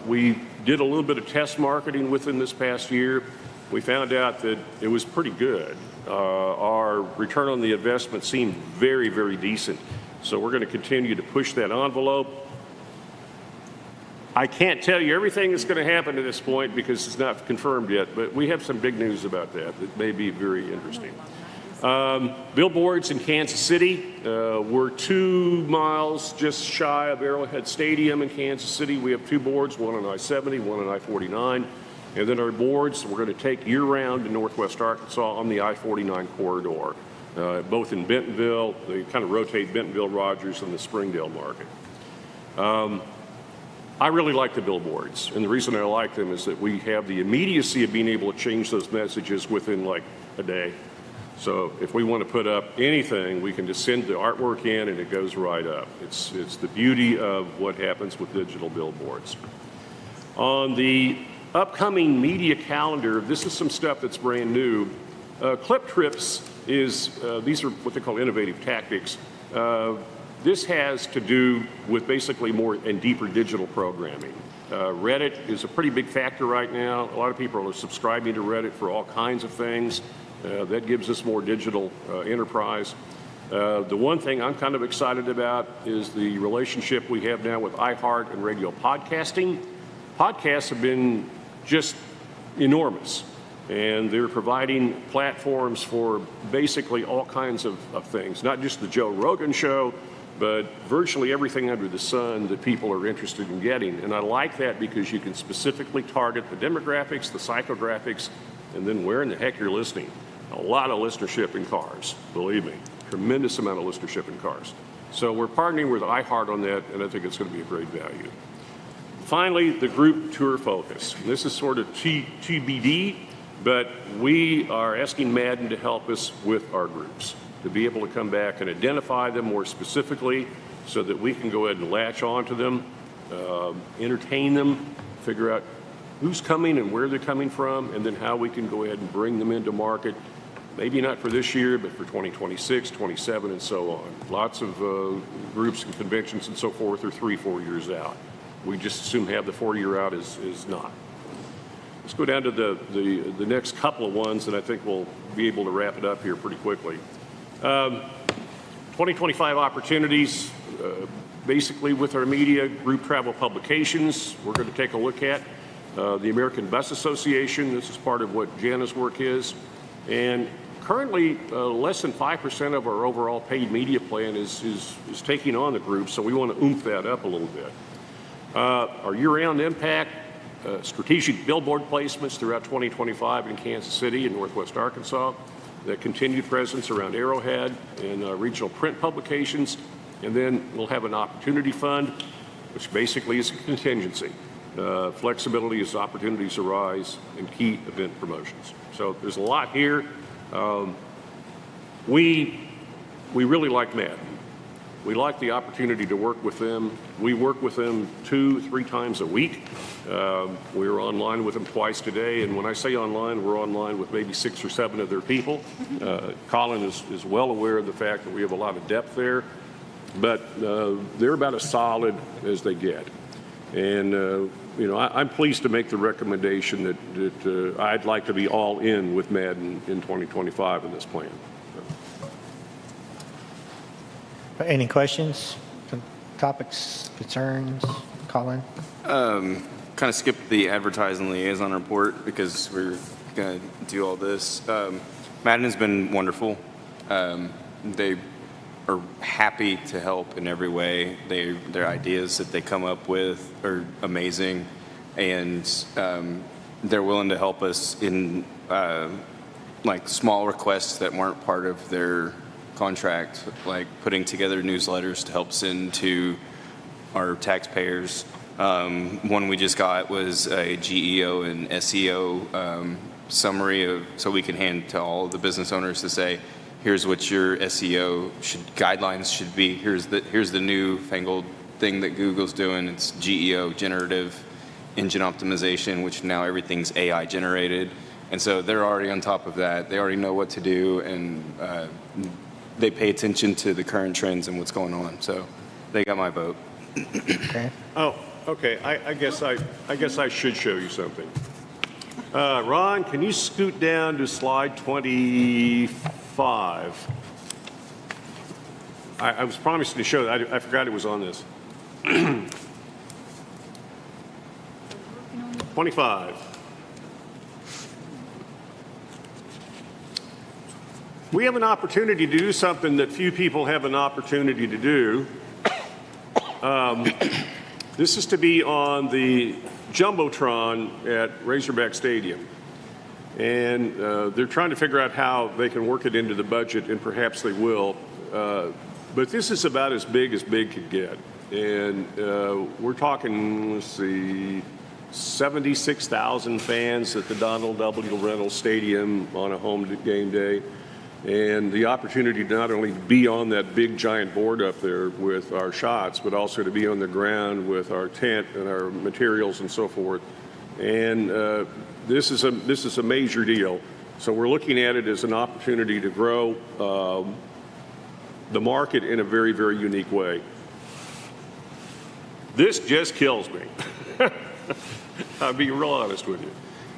We did a little bit of test marketing with them this past year. We found out that it was pretty good. Our return on the investment seemed very, very decent. So we're going to continue to push that envelope. I can't tell you everything that's going to happen at this point because it's not confirmed yet, but we have some big news about that may be very interesting. Billboards in Kansas City. We're 2 miles just shy of Arrowhead Stadium in Kansas City. We have 2 boards, one on I-70, one on I-49. And then our boards we're going to take year-round in Northwest Arkansas on the I-49 corridor, both in Bentonville. They kind of rotate Bentonville, Rogers, and the Springdale market. I really like the billboards, and the reason I like them is that we have the immediacy of being able to change those messages within like a day. So if we want to put up anything, we can just send the artwork in and it goes right up. It's the beauty of what happens with digital billboards. On the upcoming media calendar, this is some stuff that's brand new. Clip Trips is, these are what they call innovative tactics. This has to do with basically more and deeper digital programming. Reddit is a pretty big factor right now. A lot of people are subscribing to Reddit for all kinds of things. That gives us more digital enterprise. The one thing I'm kind of excited about is the relationship we have now with iHeart and radio podcasting. Podcasts have been just enormous, and they're providing platforms for basically all kinds of things, not just the Joe Rogan show, but virtually everything under the sun that people are interested in getting. And I like that because you can specifically target the demographics, the psychographics, and then where in the heck you're listening. A lot of listenership in cars, believe me. Tremendous amount of listenership in cars. So we're partnering with iHeart on that, and I think it's going to be a great value. Finally, the group tour focus. This is sort of TBD, but we are asking Madden to help us with our groups, to be able to come back and identify them more specifically so that we can go ahead and latch onto them, entertain them, figure out who's coming and where they're coming from, and then how we can go ahead and bring them into market, maybe not for this year, but for 2026, 27, and so on. Lots of groups and conventions and so forth are 3-4 years out. We just assume have the 4-year out is not. Let's go down to the next couple of ones, and I think we'll be able to wrap it up here pretty quickly. 2025 opportunities, basically with our media, group travel publications, we're going to take a look at. The American Bus Association, this is part of what Jana's work is. And currently, less than 5% of our overall paid media plan is taking on the group, so we want to oomph that up a little bit. Our year-round impact, strategic billboard placements throughout 2025 in Kansas City and Northwest Arkansas, the continued presence around Arrowhead and regional print publications, and then we'll have an opportunity fund, which basically is a contingency. Flexibility as opportunities arise, and key event promotions. So there's a lot here. We really like Madden. We like the opportunity to work with them. We work with them 2-3 times a week. We're online with them twice today, and when I say online, we're online with maybe 6 or 7 of their people. Colin is well aware of the fact that we have a lot of depth there, but they're about as solid as they get. And I'm pleased to make the recommendation that I'd like to be all in with Madden in 2025 in this plan. Any questions, topics, concerns? Colin? Kind of skipped the advertising liaison report because we're going to do all this. Madden has been wonderful. They are happy to help in every way. Their ideas that they come up with are amazing, and they're willing to help us in like small requests that weren't part of their contract, like putting together newsletters to help send to our taxpayers. One we just got was a GEO and SEO summary so we can hand to all the business owners to say, here's what your SEO guidelines should be. Here's the new fangled thing that Google's doing. It's GEO, generative engine optimization, which now everything's AI generated. And so they're already on top of that. They already know what to do, and they pay attention to the current trends and what's going on. So they got my vote. Okay. Oh, okay. I guess I should show you something. Ron, can you scoot down to slide 25? I was promising to show that. I forgot it was on this. 25. We have an opportunity to do something that few people have an opportunity to do. This is to be on the Jumbotron at Razorback Stadium. And they're trying to figure out how they can work it into the budget, and perhaps they will. But this is about as big could get. And we're talking, let's see, 76,000 fans at the Donald W. Reynolds Stadium on a home game day. And the opportunity to not only be on that big giant board up there with our shots, but also to be on the ground with our tent and our materials and so forth. And this is a major deal. So we're looking at it as an opportunity to grow the market in a very, very unique way. This just kills me. I'll be real honest with you.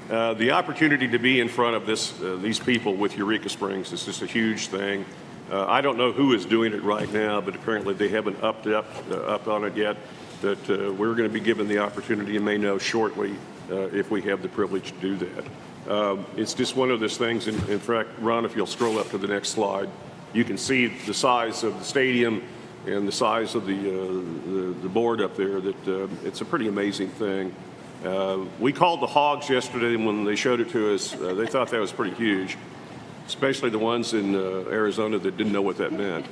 The opportunity to be in front of these people with Eureka Springs is just a huge thing. I don't know who is doing it right now, but apparently they haven't upped on it yet. That we're going to be given the opportunity, and may know shortly if we have the privilege to do that. It's just one of those things. In fact, Ron, if you'll scroll up to the next slide, you can see the size of the stadium and the size of the board up there. That it's a pretty amazing thing. We called the Hogs yesterday, and when they showed it to us, they thought that was pretty huge, especially the ones in Arizona that didn't know what that meant.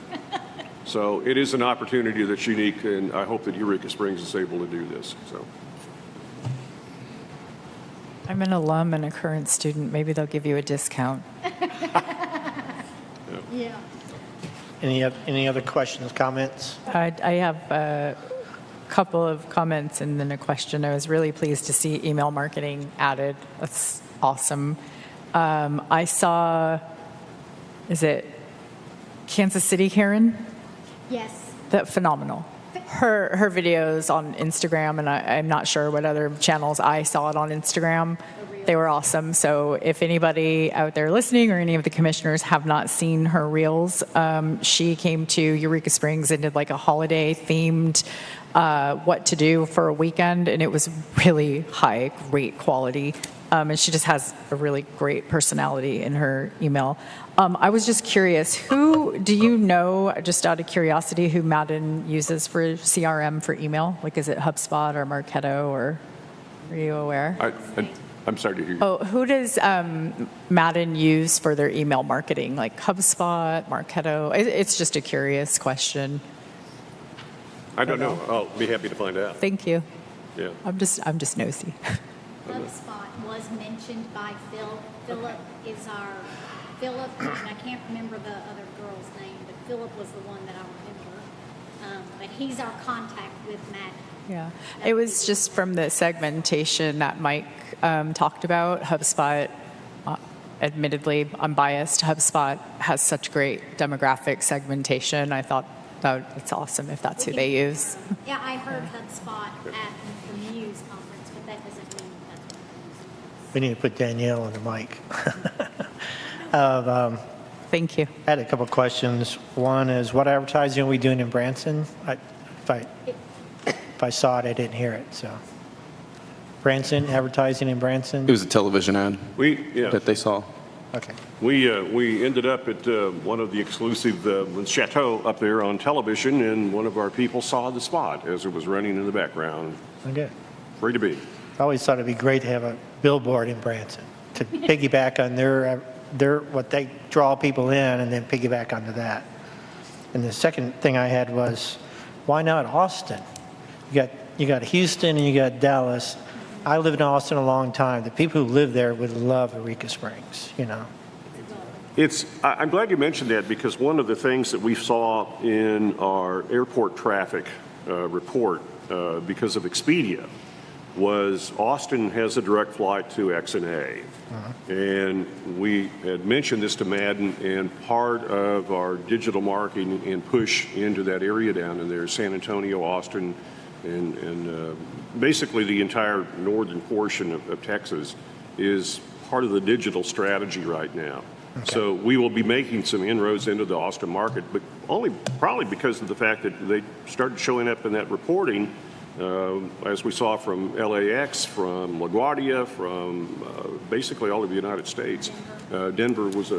So it is an opportunity that's unique, and I hope that Eureka Springs is able to do this. So. I'm an alum and a current student. Maybe they'll give you a discount. Yeah. Any other questions, comments? I have a couple of comments and then a question. I was really pleased to see email marketing added. That's awesome. I saw, is it Kansas City Karen? Yes. That phenomenal. Her videos on Instagram, and I'm not sure what other channels. I saw it on Instagram. They were awesome. So if anybody out there listening or any of the commissioners have not seen her reels, she came to Eureka Springs and did like a holiday themed what to do for a weekend, and it was really high, great quality. And she just has a really great personality in her email. I was just curious, who do you know, just out of curiosity, who Madden uses for CRM for email? Like, is it HubSpot or Marketo, or are you aware? I'm sorry to hear you. Oh, who does Madden use for their email marketing? Like HubSpot, Marketo? It's just a curious question. I don't know. I'll be happy to find out. Thank you. Yeah. I'm just nosy. HubSpot was mentioned by Phil. Philip, and I can't remember the other girl's name, but Philip was the one that I remember. But he's our contact with Matt. Yeah, it was just from the segmentation that Mike talked about. HubSpot, admittedly, I'm biased. HubSpot has such great demographic segmentation. I thought it's awesome if that's who they use. Yeah, I heard HubSpot at the Muse conference, but that doesn't mean that's what Muse. We need to put Danielle on the mic. Thank you. I had a couple of questions. One is, what advertising are we doing in Branson? If I saw it, I didn't hear it. So, Branson, advertising in Branson? It was a television ad that they saw. Okay. We ended up at one of the exclusive chateau up there on television, and one of our people saw the spot as it was running in the background. Okay. Free to be. I always thought it'd be great to have a billboard in Branson to piggyback on their what they draw people in, and then piggyback onto that. And the second thing I had was, why not Austin? You got Houston and you got Dallas. I lived in Austin a long time. The people who live there would love Eureka Springs, you know. I'm glad you mentioned that, because one of the things that we saw in our airport traffic report because of Expedia was Austin has a direct flight to XNA. And we had mentioned this to Madden, and part of our digital marketing and push into that area down in there, San Antonio, Austin, and basically the entire northern portion of Texas is part of the digital strategy right now. Okay. So we will be making some inroads into the Austin market, but only probably because of the fact that they started showing up in that reporting as we saw from LAX, from LaGuardia, from basically all of the United States. Denver was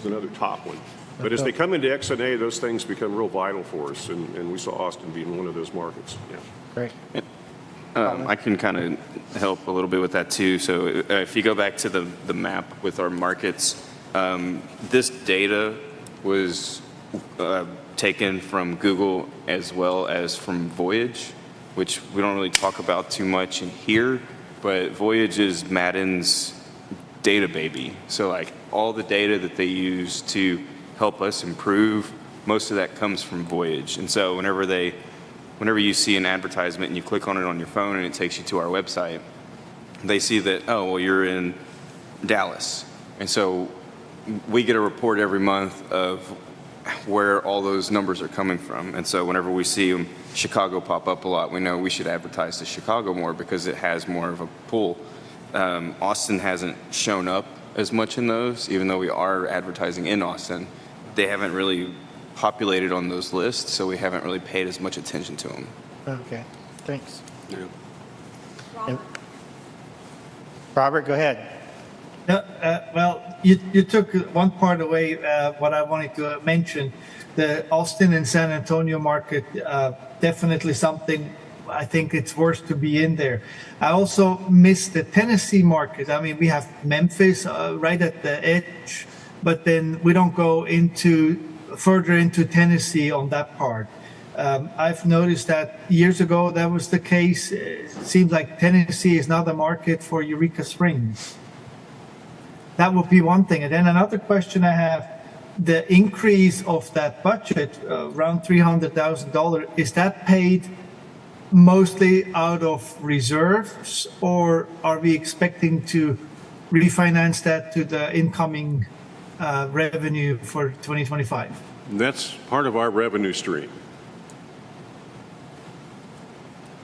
another top one. But as they come into XNA, those things become real vital for us, and we saw Austin being one of those markets. Yeah. Great. I can kind of help a little bit with that too. So if you go back to the map with our markets, this data was taken from Google as well as from Voyage, which we don't really talk about too much in here, but Voyage is Madden's data baby. So like all the data that they use to help us improve, most of that comes from Voyage. And so whenever you see an advertisement and you click on it on your phone and it takes you to our website, they see that, oh, well, you're in Dallas. And so we get a report every month of where all those numbers are coming from. And so whenever we see Chicago pop up a lot, we know we should advertise to Chicago more because it has more of a pull. Austin hasn't shown up as much in those, even though we are advertising in Austin. They haven't really populated on those lists, so we haven't really paid as much attention to them. Okay, thanks. Yeah. Robert. Robert, go ahead. Well, you took one part away, what I wanted to mention. The Austin and San Antonio market, definitely something I think it's worth to be in there. I also missed the Tennessee market. I mean, we have Memphis right at the edge, but then we don't go further into Tennessee on that part. I've noticed that years ago that was the case. It seems like Tennessee is not a market for Eureka Springs. That would be one thing. And then another question I have, the increase of that budget, around $300,000, is that paid mostly out of reserves, or are we expecting to refinance that to the incoming revenue for 2025? That's part of our revenue stream.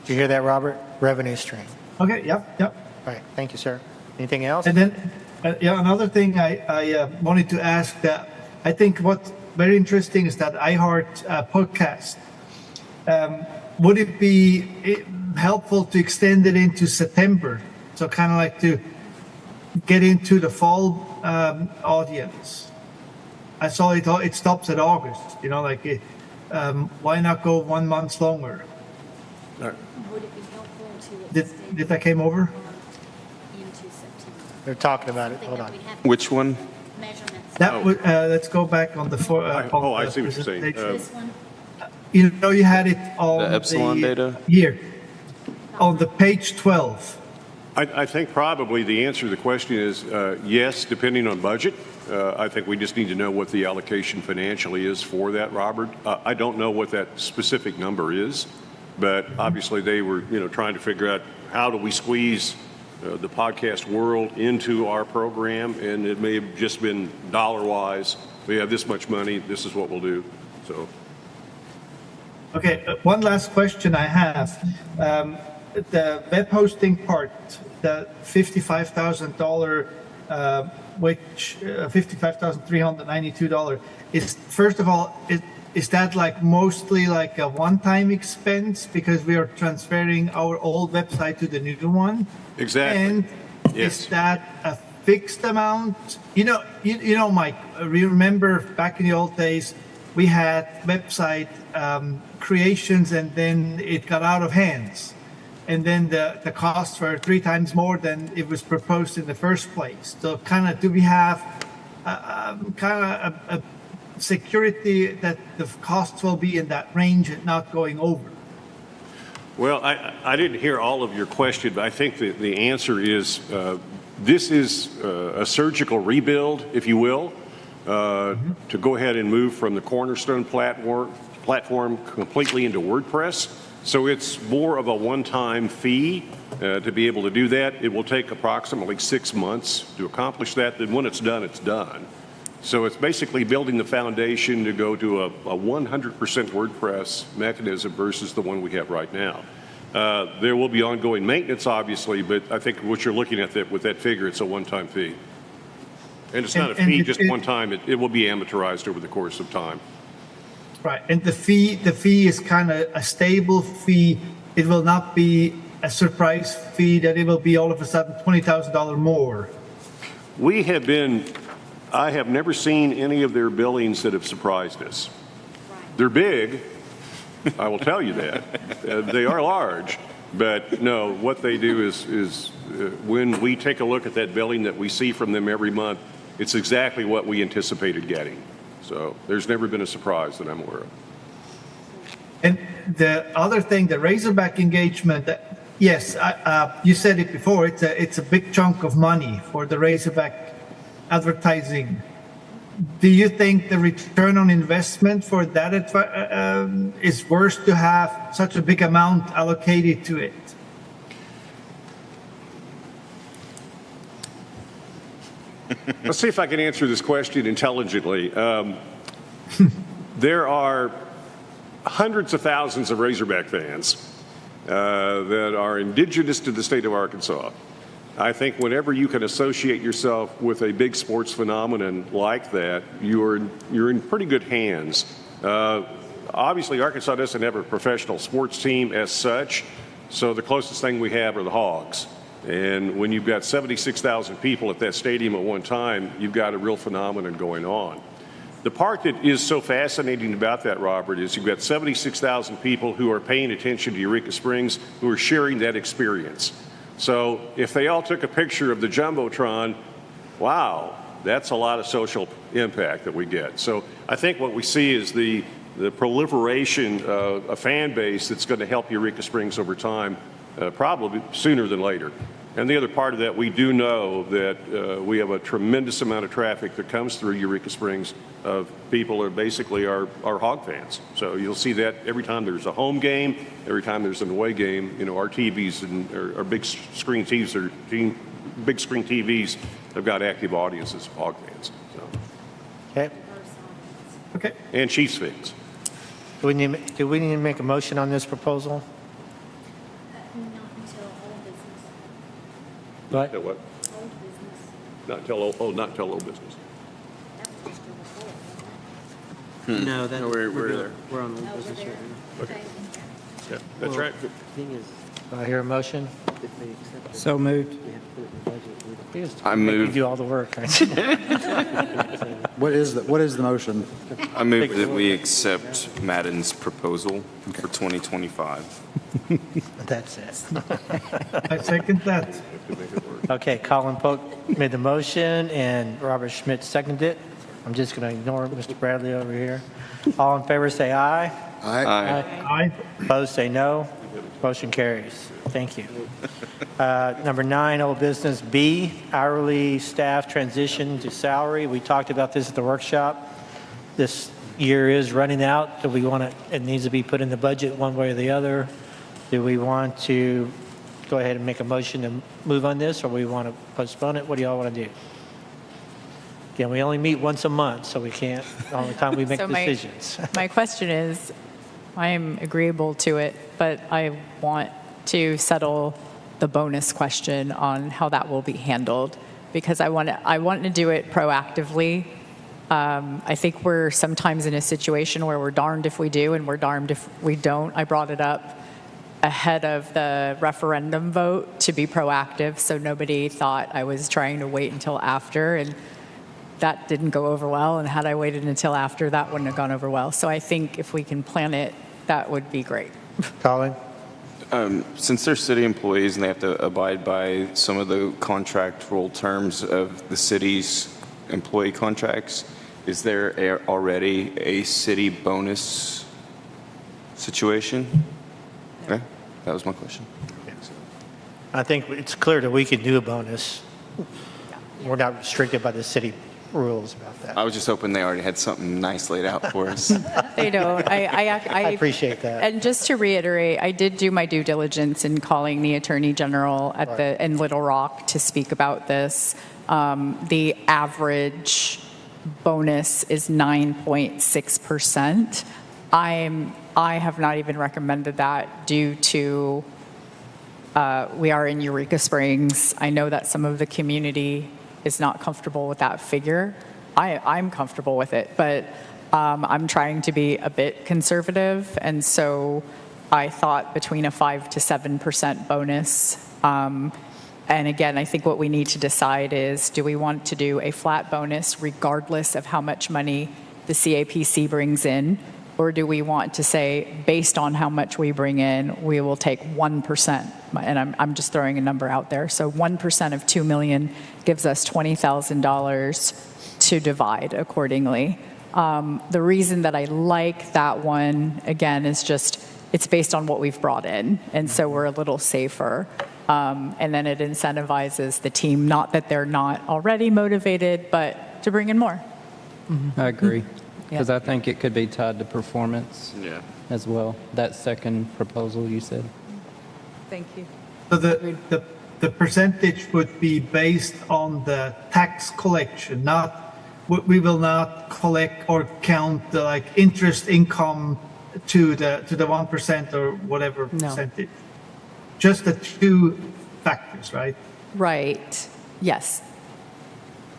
Did you hear that, Robert? Revenue stream. Okay, yep. All right, thank you, sir. Anything else? And then, another thing I wanted to ask that I think what's very interesting is that iHeart podcast. Would it be helpful to extend it into September? So kind of like to get into the fall audience. I saw it stops at August, why not go 1 month longer? Would it be helpful to extend Did that came over? into September? They're talking about it. Something Hold that on. we'd have Which one? measurements. That would, let's go back on the I see what you're saying. presentation. This one, You had it on The epsilon data? Here, on the page 12. I think probably the answer to the question is yes, depending on budget. I think we just need to know what the allocation financially is for that, Robert. I don't know what that specific number is, but obviously they were, trying to figure out how do we squeeze the podcast world into our program, and it may have just been dollar-wise. We have this much money. This is what we'll do. So. Okay, one last question I have. The web hosting part, the $55,000, which $55,392 is, first of all, is that like mostly like a one-time expense because we are transferring our old website to the new one? Exactly. And Yes. is that a fixed amount? Mike, remember back in the old days, we had website creations and then it got out of hands. And then the costs were 3 times more than it was proposed in the first place. So kind of, do we have a security that the costs will be in that range and not going over? Well, I didn't hear all of your question, but I think that the answer is this is a surgical rebuild, if you will, to go ahead and move from the Cornerstone platform completely into WordPress. So it's more of a one-time fee to be able to do that. It will take approximately 6 months to accomplish that. Then when it's done, it's done. So it's basically building the foundation to go to a 100% WordPress mechanism versus the one we have right now. There will be ongoing maintenance, obviously, but I think what you're looking at with that figure, it's a one-time fee. And it's not a fee just one time. It will be amortized over the course of time. Right, and the fee is kind of a stable fee it will not be a surprise fee that it will be all of a sudden $20,000 more. I have never seen any of their billings that have surprised us. They're big, I will tell you that. They are large, but no, what they do is when we take a look at that billing that we see from them every month, it's exactly what we anticipated getting. So there's never been a surprise that I'm aware of. And the other thing, the Razorback engagement, yes, you said it before, it's a big chunk of money for the Razorback advertising. Do you think the return on investment for that is worth to have such a big amount allocated to it? Let's see if I can answer this question intelligently. There are hundreds of thousands of Razorback fans that are indigenous to the state of Arkansas. I think whenever you can associate yourself with a big sports phenomenon like that, you're in pretty good hands. Obviously, Arkansas doesn't have a professional sports team as such, so the closest thing we have are the Hogs. And when you've got 76,000 people at that stadium at one time, you've got a real phenomenon going on. The part that is so fascinating about that, Robert, is you've got 76,000 people who are paying attention to Eureka Springs, who are sharing that experience. So if they all took a picture of the Jumbotron, wow, that's a lot of social impact that we get. So I think what we see is the proliferation of a fan base that's going to help Eureka Springs over time, probably sooner than later. And the other part of that, we do know that we have a tremendous amount of traffic that comes through Eureka Springs of people who basically are Hog fans. So you'll see that every time there's a home game, every time there's an away game. You know, our TVs and our big screen TVs have got active audiences of Hog fans. So. Okay. Okay. And Chiefs fans. Do we need to make a motion on this proposal? Not until old business. What? Until what? Old business. Not until old business. That was just before, wasn't No, that, No, we're there. We're on it? old Oh, we're business there. right now. Okay. Yeah, that's Well, right. The thing is, Do I hear a motion? if they accept it, So moved. we have to put it in the budget. I Make you move, do all the work. What is the motion? I move that we accept Madden's proposal for 2025. That's it. I second that. Okay, Colin Polk made the motion and Robert Schmidt seconded it. I'm just going to ignore Mr. Bradley over here. All in favor say aye. Aye. Aye. Opposed say no. Motion carries. Thank you. Number 9, old business B, hourly staff transition to salary. We talked about this at the workshop. This year is running out. Do we want it needs to be put in the budget one way or the other? Do we want to go ahead and make a motion to move on this, or we want to postpone it? What do y'all want to do? Again, we only meet once a month, so we can't, the only time we make So decisions. My question is, I am agreeable to it, but I want to settle the bonus question on how that will be handled, because I want to do it proactively. I think we're sometimes in a situation where we're darned if we do and we're darned if we don't. I brought it up ahead of the referendum vote to be proactive, so nobody thought I was trying to wait until after, and that didn't go over well, and had I waited until after, that wouldn't have gone over well. So I think if we can plan it, that would be great. Colin? Since they're city employees and they have to abide by some of the contractual terms of the city's employee contracts, is there already a city bonus situation? Okay, that was my question. I think it's clear that we can do a bonus. We're not restricted by the city rules about that. I was just hoping they already had something nice laid out for us. They don't. I appreciate that. And just to reiterate, I did do my due diligence in calling the Attorney General in Little Rock to speak about this. The average bonus is 9.6%. I have not even recommended that due to we are in Eureka Springs. I know that some of the community is not comfortable with that figure. I'm comfortable with it, but I'm trying to be a bit conservative, and so I thought between a 5 to 7% bonus. And again, I think what we need to decide is, do we want to do a flat bonus regardless of how much money the CAPC brings in? Or do we want to say, based on how much we bring in, we will take 1%? And I'm just throwing a number out there. So 1% of $2 million gives us $20,000 to divide accordingly. The reason that I like that one, again, is just it's based on what we've brought in. And so we're a little safer. And then it incentivizes the team, not that they're not already motivated, but to bring in more. I agree, because I think it could be tied to performance as well. That second proposal you said. Thank you. So the percentage would be based on the tax collection, not, we will not collect or count the like interest income to the 1% or whatever percentage. Just the two factors, right? Right. Yes.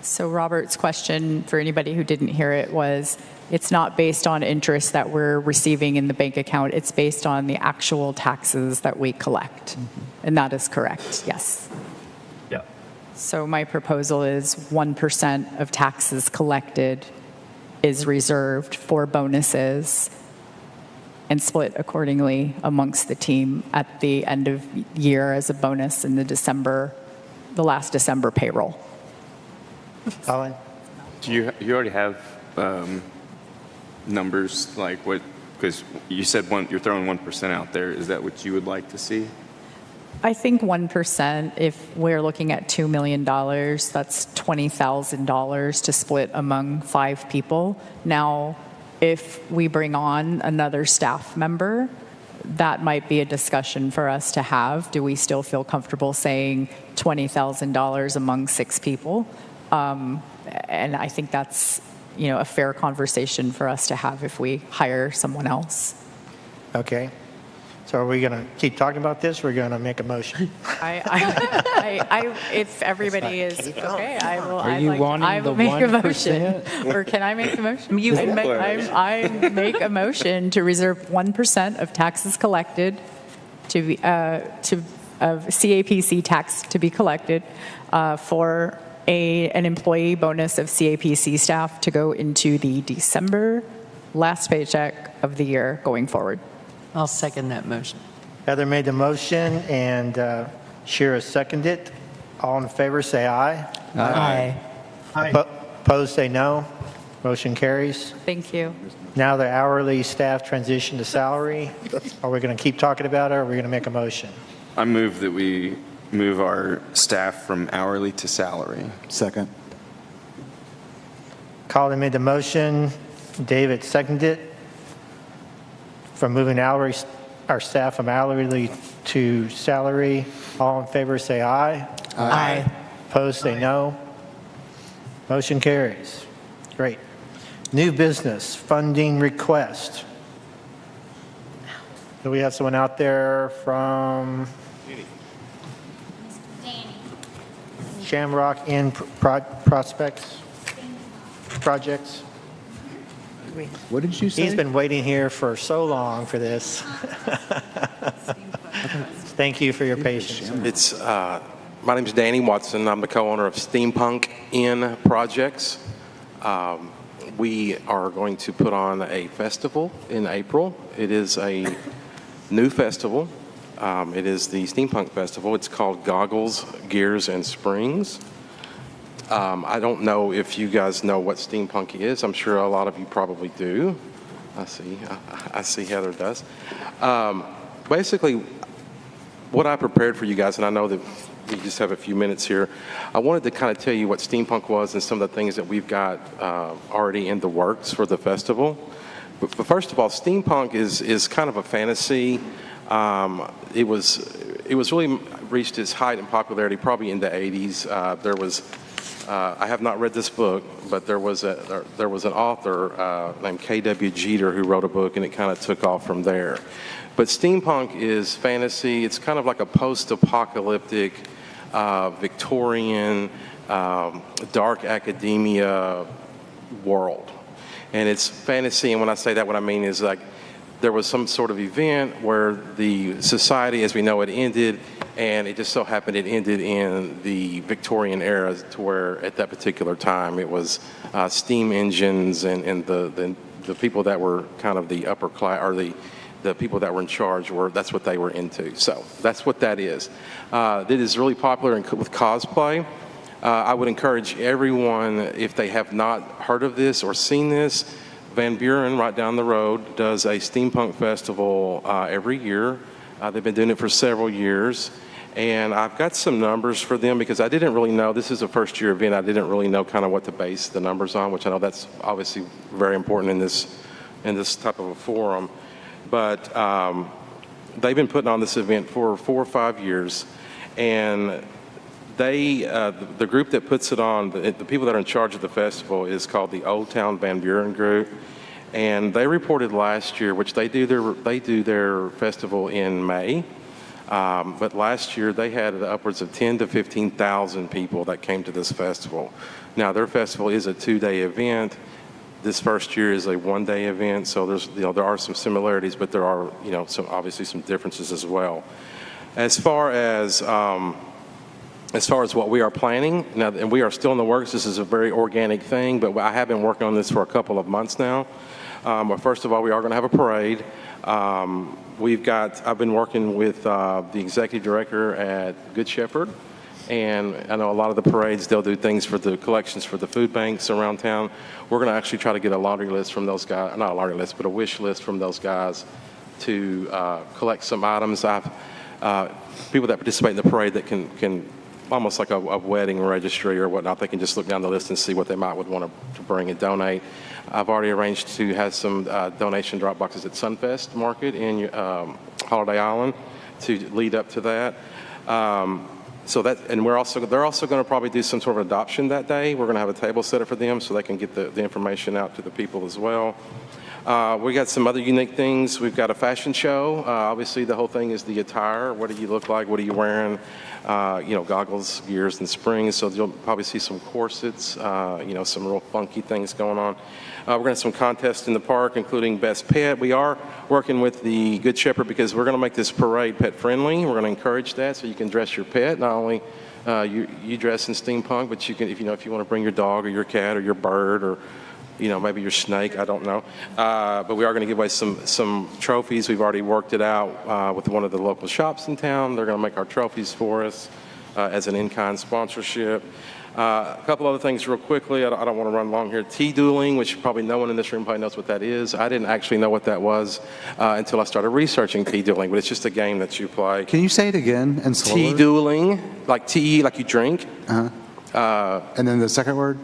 So Robert's question, for anybody who didn't hear it, was it's not based on interest that we're receiving in the bank account. It's based on the actual taxes that we collect. And that is correct, yes. Yeah. So my proposal is 1% of taxes collected is reserved for bonuses and split accordingly amongst the team at the end of year as a bonus in the last December payroll. Colin? Do you already have numbers like what? Because you said you're throwing 1% out there. Is that what you would like to see? I think 1%, if we're looking at $2 million, that's $20,000 to split among 5 people. Now, if we bring on another staff member, that might be a discussion for us to have. Do we still feel comfortable saying $20,000 among 6 people? And I think that's, a fair conversation for us to have if we hire someone else. Okay. So are we going to keep talking about this, or are we going to make a motion? If everybody is okay, I will. Are you wanting I will the make a motion, 1%? or can I make the motion? I make a motion to reserve 1% of taxes collected to be of CAPC tax to be collected for an employee bonus of CAPC staff to go into the December last paycheck of the year going forward. I'll second that motion. Heather made the motion, and Shira seconded it. All in favor, say aye. Aye. Hi. Opposed, say no. Motion carries. Thank you. Now the hourly staff transition to salary. Are we going to keep talking about it, or are we going to make a motion? I move that we move our staff from hourly to salary. Second. Colin made the motion. David seconded it. From moving our staff from hourly to salary. All in favor, say aye. Aye. Opposed, say no. Motion carries. Great. New business funding request. Do we have someone out there from Danny. Shamrock Inn Projects? What did you say? He's been waiting here for so long for this. Thank you for your patience. It's my name is Danny Watson. I'm the co-owner of Steampunk Inn Projects. We are going to put on a festival in April. It is a new festival. It is the Steampunk Festival. It's called Goggles, Gears, and Springs. I don't know if you guys know what steampunk is. I'm sure a lot of you probably do. I see Heather does. Basically, what I prepared for you guys, and I know that we just have a few minutes here, I wanted to kind of tell you what steampunk was and some of the things that we've got already in the works for the festival. But first of all, steampunk is kind of a fantasy. It was really reached its height in popularity probably in the 80s. There was I have not read this book, but there was an author named K.W. Jeter who wrote a book, and it kind of took off from there. But steampunk is fantasy. It's kind of like a post-apocalyptic, Victorian, dark academia world. And it's fantasy, and when I say that, what I mean is like there was some sort of event where the society as we know it ended, and it just so happened it ended in the Victorian era, to where at that particular time it was steam engines and the people that were kind of the upper class, or the people that were in charge, that's what they were into. So that's what that is. It is really popular with cosplay. I would encourage everyone, if they have not heard of this or seen this, Van Buren, right down the road, does a steampunk festival every year. They've been doing it for several years. And I've got some numbers for them because I didn't really know, this is a first year event, I didn't really know kind of what to base the numbers on, which I know that's obviously very important in this type of a forum. But they've been putting on this event for 4 or 5 years. And the group that puts it on, the people that are in charge of the festival, is called the Old Town Van Buren Group, and they reported last year, which they do their festival in May, but last year they had upwards of 10 to 15,000 people that came to this festival. Now their festival is a 2-day event. This first year is a 1-day event, so there are some similarities, but there are obviously some differences as well. As far as what we are planning, now, and we are still in the works, this is a very organic thing, but I have been working on this for a couple of months now. But first of all, we are going to have a parade. I've been working with the executive director at Good Shepherd, and I know a lot of the parades, they'll do things for the collections for the food banks around town. We're going to actually try to get a laundry list from those guys, not a laundry list, but a wish list from those guys to collect some items. People that participate in the parade that can almost like a wedding registry or whatnot, they can just look down the list and see what they would want to bring and donate. I've already arranged to have some donation drop boxes at Sunfest Market in Holiday Island to lead up to that. And they're also going to probably do some sort of adoption that day. We're going to have a table set up for them so they can get the information out to the people as well. We got some other unique things. We've got a fashion show. Obviously, the whole thing is the attire. What do you look like? What are you wearing? Goggles, gears, and springs. So you'll probably see some corsets, some real funky things going on. We're going to have some contests in the park, including Best Pet. We are working with the Good Shepherd because we're going to make this parade pet friendly. We're going to encourage that so you can dress your pet. Not only you dress in steampunk, but you can, if you want to bring your dog or your cat or your bird or maybe your snake, I don't know. But we are going to give away some trophies. We've already worked it out with one of the local shops in town. They're going to make our trophies for us as an in-kind sponsorship. A couple other things real quickly. I don't want to run long here. Tea-dueling, which probably no one in this room probably knows what that is. I didn't actually know what that was until I started researching tea-dueling, but it's just a game that you play. Can you say it again and slower? Tea-dueling, like tea, like you drink. Uh-huh. And then the second word?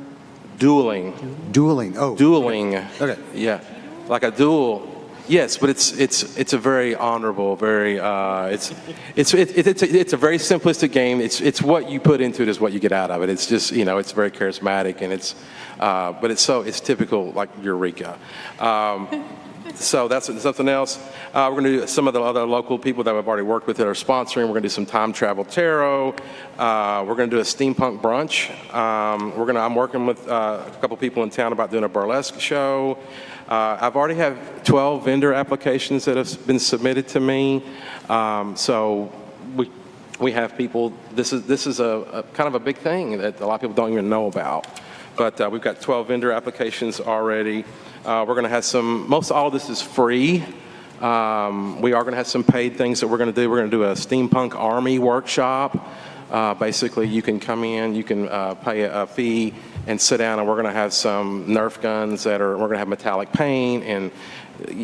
Dueling. Dueling. Oh. Dueling. Okay. Yeah, like a duel. Yes, but it's a very honorable, very it's a very simplistic game. It's what you put into it is what you get out of it. It's just it's very charismatic and it's typical like Eureka. So that's something else. We're going to do some of the other local people that we've already worked with that are sponsoring. We're going to do some time travel tarot. We're going to do a steampunk brunch. I'm working with a couple people in town about doing a burlesque show. I've already have 12 vendor applications that have been submitted to me. So we have people. This is a kind of a big thing that a lot of people don't even know about. But we've got 12 vendor applications already. We're going to have most all of this is free. We are going to have some paid things that we're going to do. We're going to do a steampunk army workshop. Basically, you can come in, you can pay a fee and sit down, and we're going to have some Nerf guns we're going to have metallic paint and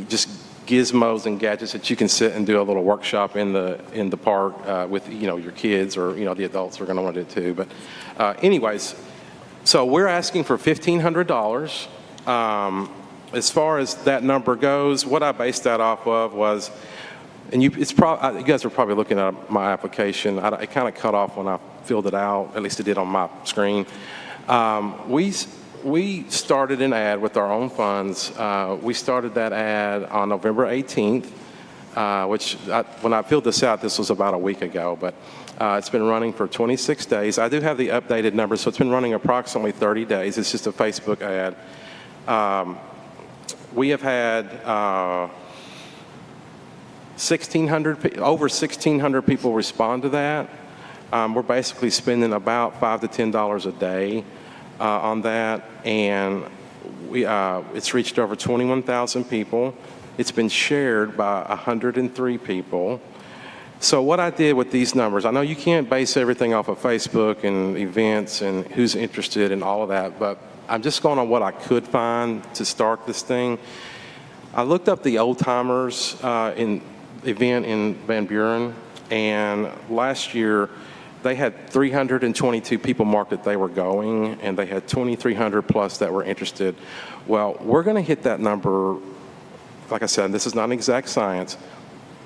just gizmos and gadgets that you can sit and do a little workshop in the park with your kids or the adults are going to want to do it too. But anyways, so we're asking for $1,500. As far as that number goes, what I based that off of was, and you guys are probably looking at my application. It kind of cut off when I filled it out, at least it did on my screen. We started an ad with our own funds. We started that ad on November 18th, when I filled this out, this was about a week ago, but it's been running for 26 days. I do have the updated numbers, so it's been running approximately 30 days. It's just a Facebook ad. We have had over 1,600 people respond to that. We're basically spending about $5 to $10 a day on that, and it's reached over 21,000 people. It's been shared by 103 people. So what I did with these numbers, I know you can't base everything off of Facebook and events and who's interested and all of that, but I'm just going on what I could find to start this thing. I looked up the Old Timers event in Van Buren, and last year they had 322 people marked that they were going, and they had 2,300 plus that were interested. Well, we're going to hit that number. Like I said, this is not an exact science,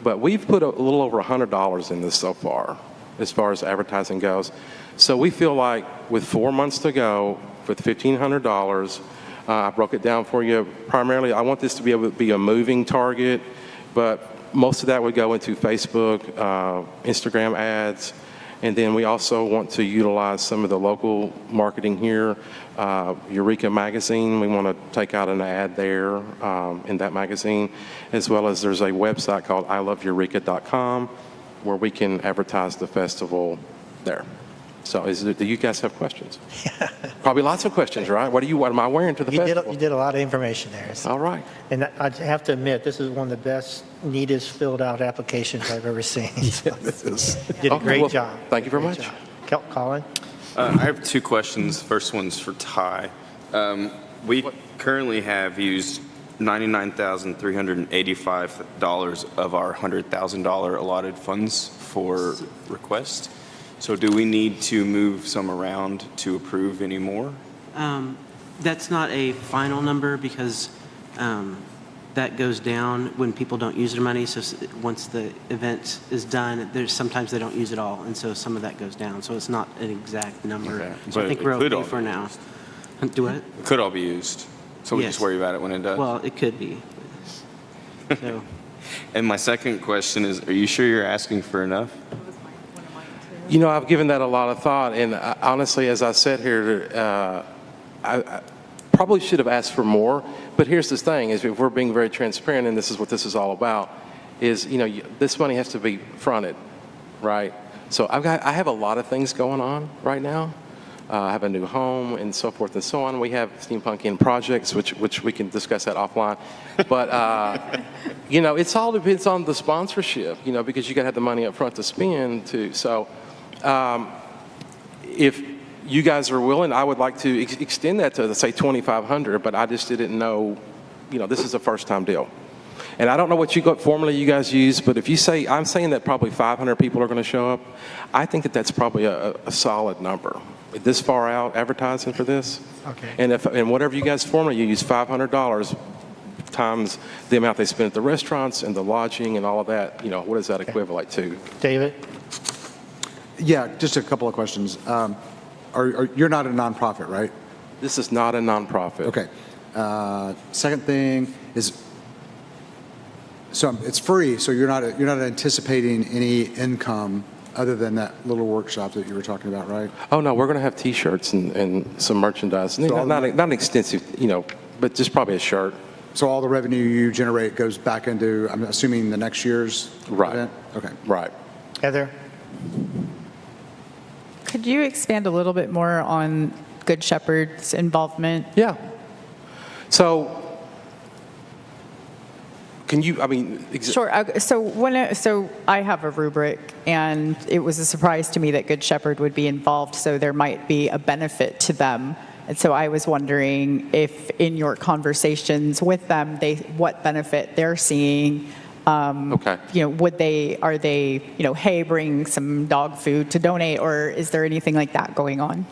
but we've put a little over $100 in this so far as advertising goes. So we feel like with 4 months to go, with $1,500, I broke it down for you. Primarily, I want this to be able to be a moving target, but most of that would go into Facebook, Instagram ads, and then we also want to utilize some of the local marketing here. Eureka Magazine, we want to take out an ad there in that magazine, as well as there's a website called iloveeureka.com where we can advertise the festival there. So do you guys have questions? Probably lots of questions, right? What am I wearing to the festival? You did a lot of information there. All right. And I have to admit, this is one of the best, neatest filled out applications I've ever seen. So you did a great job. Thank you very much. Colin? I have two questions. First one's for Ty. We currently have used $99,385 of our $100,000 allotted funds for requests. So do we need to move some around to approve any more? That's not a final number because that goes down when people don't use their money. So once the event is done, sometimes they don't use it all, and so some of that goes down. So it's not an exact number. Okay. So I But think it we're could okay all for be now. used. Do what? It could all be used. So we Yes. just worry about it when it does. Well, it could be. So And my second question is, are you sure you're asking for enough? You know, I've given that a lot of thought, and honestly, as I said here, I probably should have asked for more. But here's the thing: is if we're being very transparent, and this is what this is all about, is this money has to be fronted, right? So I have a lot of things going on right now. I have a new home and so forth and so on. We have Steampunk in projects, which we can discuss that offline. But it's all depends on the sponsorship, because you got to have the money up front to spend too. So. If you guys are willing, I would like to extend that to, say, $2,500, but I just didn't know, this is a first-time deal. And I don't know what formula you guys use, but if you say, I'm saying that probably 500 people are going to show up, I think that's probably a solid number. This far out advertising for this. Okay. And whatever you guys formula, you use $500 times the amount they spend at the restaurants and the lodging and all of that, what does that equivalent to? David? Yeah, just a couple of questions. You're not a nonprofit, right? This is not a nonprofit. Okay. Second thing is, so it's free, so you're not anticipating any income other than that little workshop that you were talking about, right? Oh, no, we're going to have T-shirts and some merchandise. Not an extensive, but just probably a shirt. So all the revenue you generate goes back into, I'm assuming, the next year's event? Okay. Right. Heather? Could you expand a little bit more on Good Shepherd's involvement? Yeah. So, can you, Sure. So I have a rubric, and it was a surprise to me that Good Shepherd would be involved, so there might be a benefit to them. And so I was wondering if in your conversations with them, what benefit they're seeing. Okay. Are they, hey, bring some dog food to donate, or is there anything like that going on?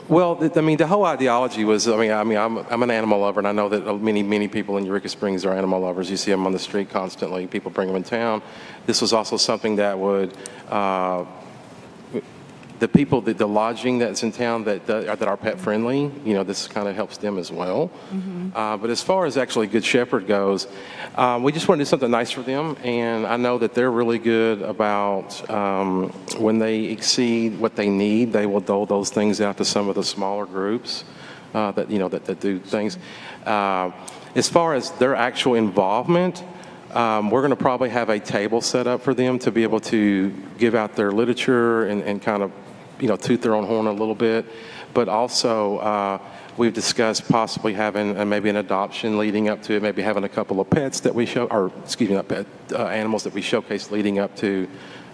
Well, the whole ideology was, I'm an animal lover, and I know that many people in Eureka Springs are animal lovers. You see them on the street constantly. People bring them in town. This was also something that would, the lodging that's in town that are pet friendly, this kind of helps them as well. Mm-hmm. But as far as actually Good Shepherd goes, we just want to do something nice for them, and I know that they're really good about when they exceed what they need, they will dole those things out to some of the smaller groups that do things. As far as their actual involvement, We're going to probably have a table set up for them to be able to give out their literature and kind of, toot their own horn a little bit. But also, we've discussed possibly having maybe an adoption leading up to it, maybe having a couple of pets that we show, or excuse me, not pet, animals that we showcase leading up to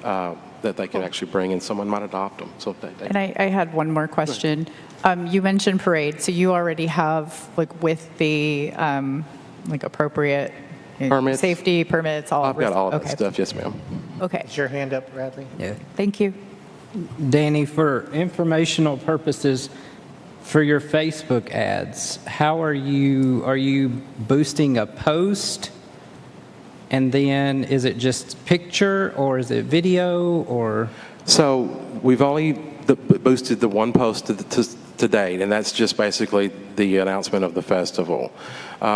that they can actually bring and someone might adopt them. So And I had one more question. You mentioned parade, so you already have, like, with the, like, appropriate Permits. safety permits, all. I've got all okay. that stuff, yes, ma'am. Okay, Is your hand up, Bradley? Yeah. thank you. Danny, for informational purposes, for your Facebook ads, how are you boosting a post? And then is it just picture or is it video or? So we've only boosted the one post to date, and that's just basically the announcement of the festival.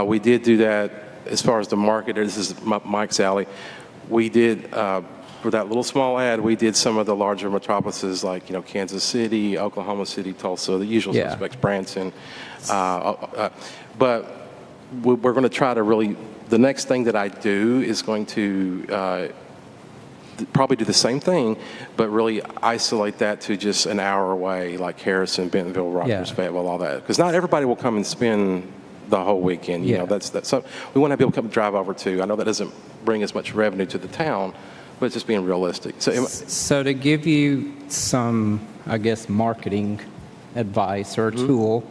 We did do that as far as the marketer. This is Mike's alley. We did, for that little small ad, we did some of the larger metropolises like, Kansas City, Oklahoma City, Tulsa, the usual suspects, Branson. But we're going to try to really, the next thing that I do is going to probably do the same thing, but really isolate that to just an hour away, like Harrison, Bentonville, Rogers, Fayetteville, all that. Because not everybody will come and spend the whole weekend. That's so we want to be able to come drive over too. I know that doesn't bring as much revenue to the town, but it's just being realistic. So to give you some, I guess, marketing advice or tool,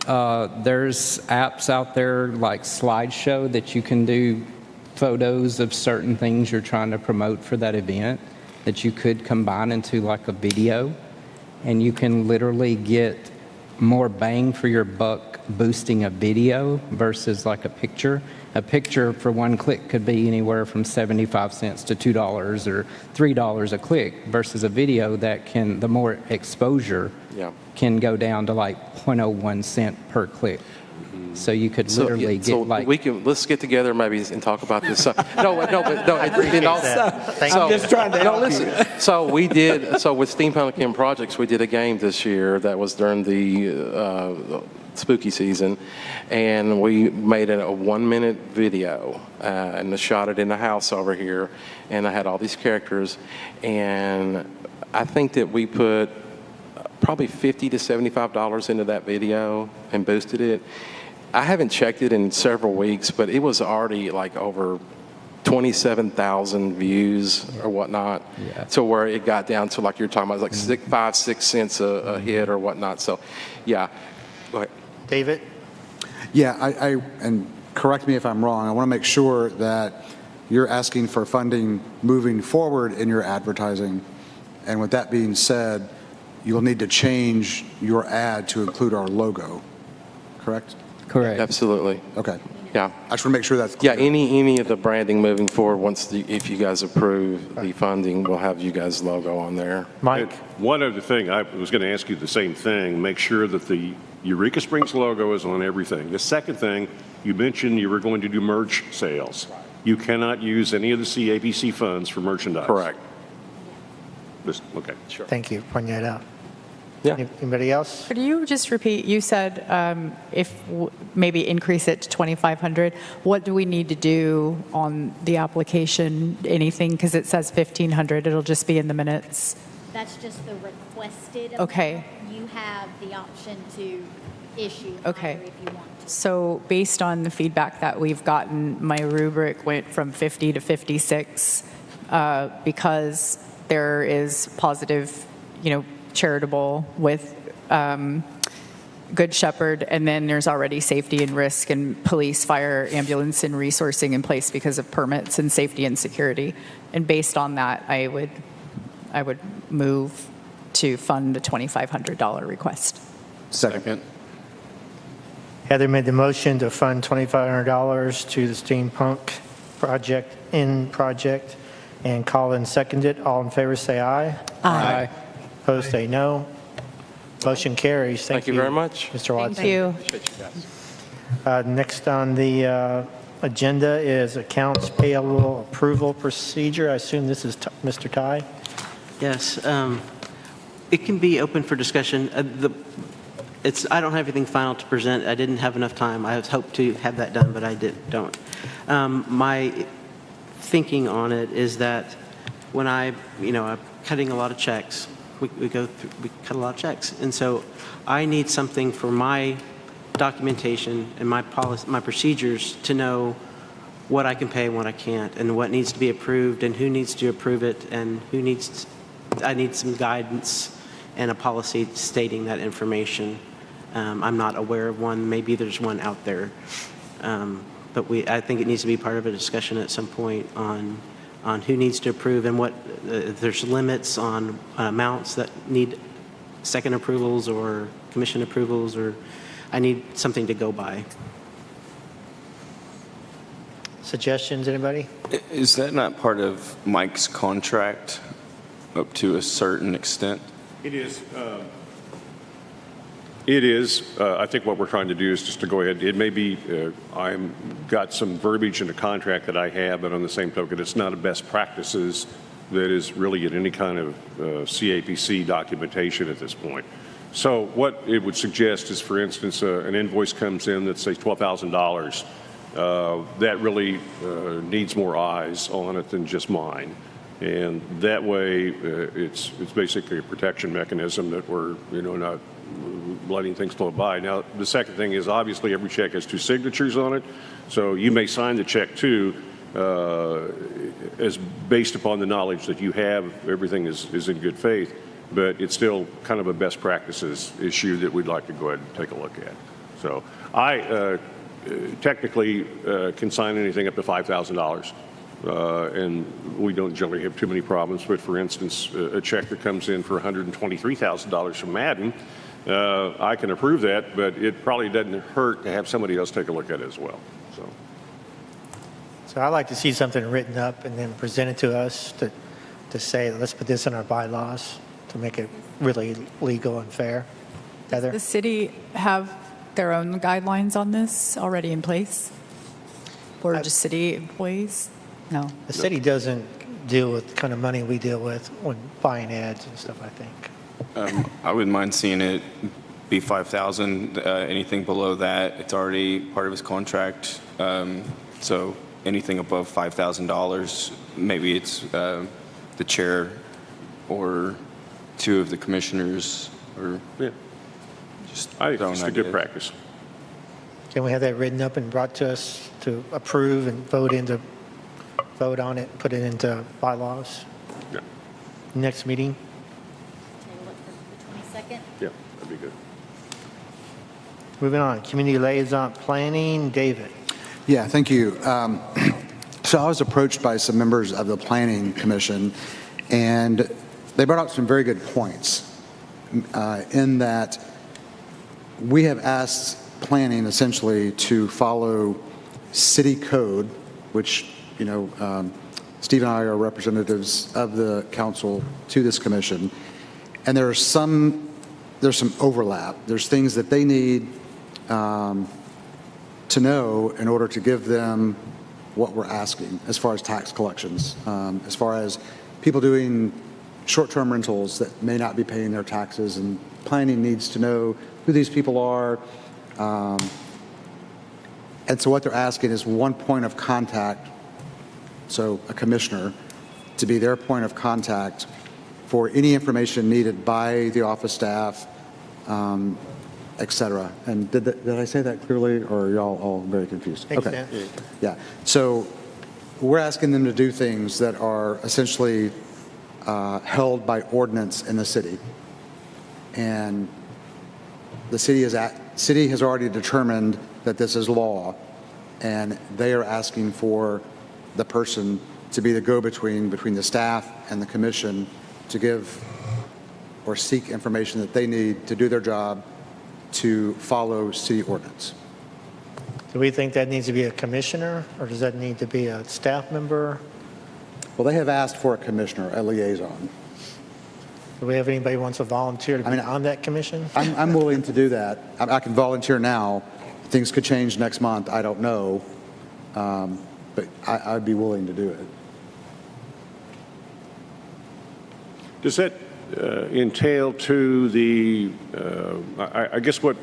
there's apps out there like Slideshow that you can do photos of certain things you're trying to promote for that event that you could combine into like a video, and you can literally get more bang for your buck boosting a video versus like a picture. A picture for one click could be anywhere from 75 cents to $2 or $3 a click versus a video that can, the more exposure can go down to like 0.01 cent per click. So you could literally get like... let's get together maybe and talk about this. I'm just trying to help you. So we did, with Steampunk and Projects, we did a game this year that was during the spooky season, and we made a 1-minute video and shot it in the house over here, and I had all these characters, and I think that we put probably $50 to $75 into that video and boosted it. I haven't checked it in several weeks, but it was already like over 27,000 views or whatnot. So where it got down to, like you're talking about, like 5-6 cents a hit or whatnot. So, yeah. Go ahead. David? Yeah, and correct me if I'm wrong, I want to make sure that you're asking for funding moving forward in your advertising. And with that being said, you'll need to change your ad to include our logo, correct? Correct. Absolutely. Okay. Yeah. I just want to make sure that's clear. Yeah, any of the branding moving forward, if you guys approve the funding, we'll have you guys' logo on there. Mike? One other thing, I was going to ask you the same thing. Make sure that the Eureka Springs logo is on everything. The second thing, you mentioned you were going to do merch sales. You cannot use any of the CAPC funds for merchandise. Correct. Okay. Sure. Thank you for pointing that out. Yeah. Anybody else? Could you just repeat, you said maybe increase it to 2,500. What do we need to do on the application? Anything? Because it says 1,500. It'll just be in the minutes. That's just the requested. Okay. You have the option to issue Okay. higher if you want to. So based on the feedback that we've gotten, my rubric went from 50 to 56 because there is positive, charitable with Good Shepherd, and then there's already safety and risk and police, fire, ambulance, and resourcing in place because of permits and safety and security. And based on that, I would move to fund a $2,500 request. Second. Heather made the motion to fund $2,500 to the Steampunk project, and Colin seconded. All in favor say aye. Aye. Opposed say no. Motion carries. Thank you very much. Mr. Watson. Thank you. Appreciate you guys. Next on the agenda is accounts payable approval procedure. I assume this is Mr. Ty? Yes. It can be open for discussion. I don't have anything final to present. I didn't have enough time. I hoped to have that done, but I don't. My thinking on it is that when I'm cutting a lot of checks, we cut a lot of checks. And so I need something for my documentation and my policy, my procedures to know what I can pay and what I can't, and what needs to be approved and who needs to approve it, and I need some guidance and a policy stating that information. I'm not aware of one. Maybe there's one out there. But I think it needs to be part of a discussion at some point on who needs to approve and what, if there's limits on amounts that need second approvals or commission approvals, or I need something to go by. Suggestions, anybody? Is that not part of Mike's contract up to a certain extent? It is. It is. I think what we're trying to do is just to go ahead. It may be I'm got some verbiage in the contract that I have, but on the same token, it's not a best practices that is really in any kind of CAPC documentation at this point. So what it would suggest is, for instance, an invoice comes in that says $12,000. That really needs more eyes on it than just mine. And that way, it's basically a protection mechanism that we're, not letting things flow by. Now, the second thing is, obviously, every check has 2 signatures on it. So you may sign the check, too, as based upon the knowledge that you have, everything is in good faith. But it's still kind of a best practices issue that we'd like to go ahead and take a look at. So I technically can sign anything up to $5,000. And we don't generally have too many problems. But for instance, a check that comes in for $123,000 from Madden, I can approve that, but it probably doesn't hurt to have somebody else take a look at it as well. So I'd like to see something written up and then presented to us to say, let's put this in our bylaws to make it really legal and fair. Heather? Does the city have their own guidelines on this already in place for just city employees? No. The city doesn't deal with the kind of money we deal with when buying ads and stuff, I think. I wouldn't mind seeing it be 5,000. Anything below that, it's already part of his contract. So anything above $5,000, maybe it's the chair or 2 of the commissioners, or just I think it's a good practice. Can we have that written up and brought to us to approve and vote on it, put it into bylaws? Yeah. Next meeting? Table it for the 22nd. Yeah, that'd be good. Moving on, community liaison planning, David. Yeah, thank you. So I was approached by some members of the Planning Commission, and they brought up some very good points in that we have asked planning essentially to follow city code, which, Steve and I are representatives of the council to this commission, and there's some overlap. There's things that they need to know in order to give them what we're asking as far as tax collections, as far as people doing short-term rentals that may not be paying their taxes, and planning needs to know who these people are. And so what they're asking is one point of contact, so a commissioner, to be their point of contact for any information needed by the office staff, et cetera. And did I say that clearly, or are y'all all very confused? Okay. Yeah. So we're asking them to do things that are essentially held by ordinance in the city. And the city has already determined that this is law, and they are asking for the person to be the go-between between the staff and the commission to give or seek information that they need to do their job to follow city ordinance. Do we think that needs to be a commissioner, or does that need to be a staff member? Well, they have asked for a commissioner, a liaison. Do we have anybody who wants to volunteer to be on that commission? I'm willing to do that. I can volunteer now. Things could change next month. I don't know. But I'd be willing to do it. Does that entail to the, I guess what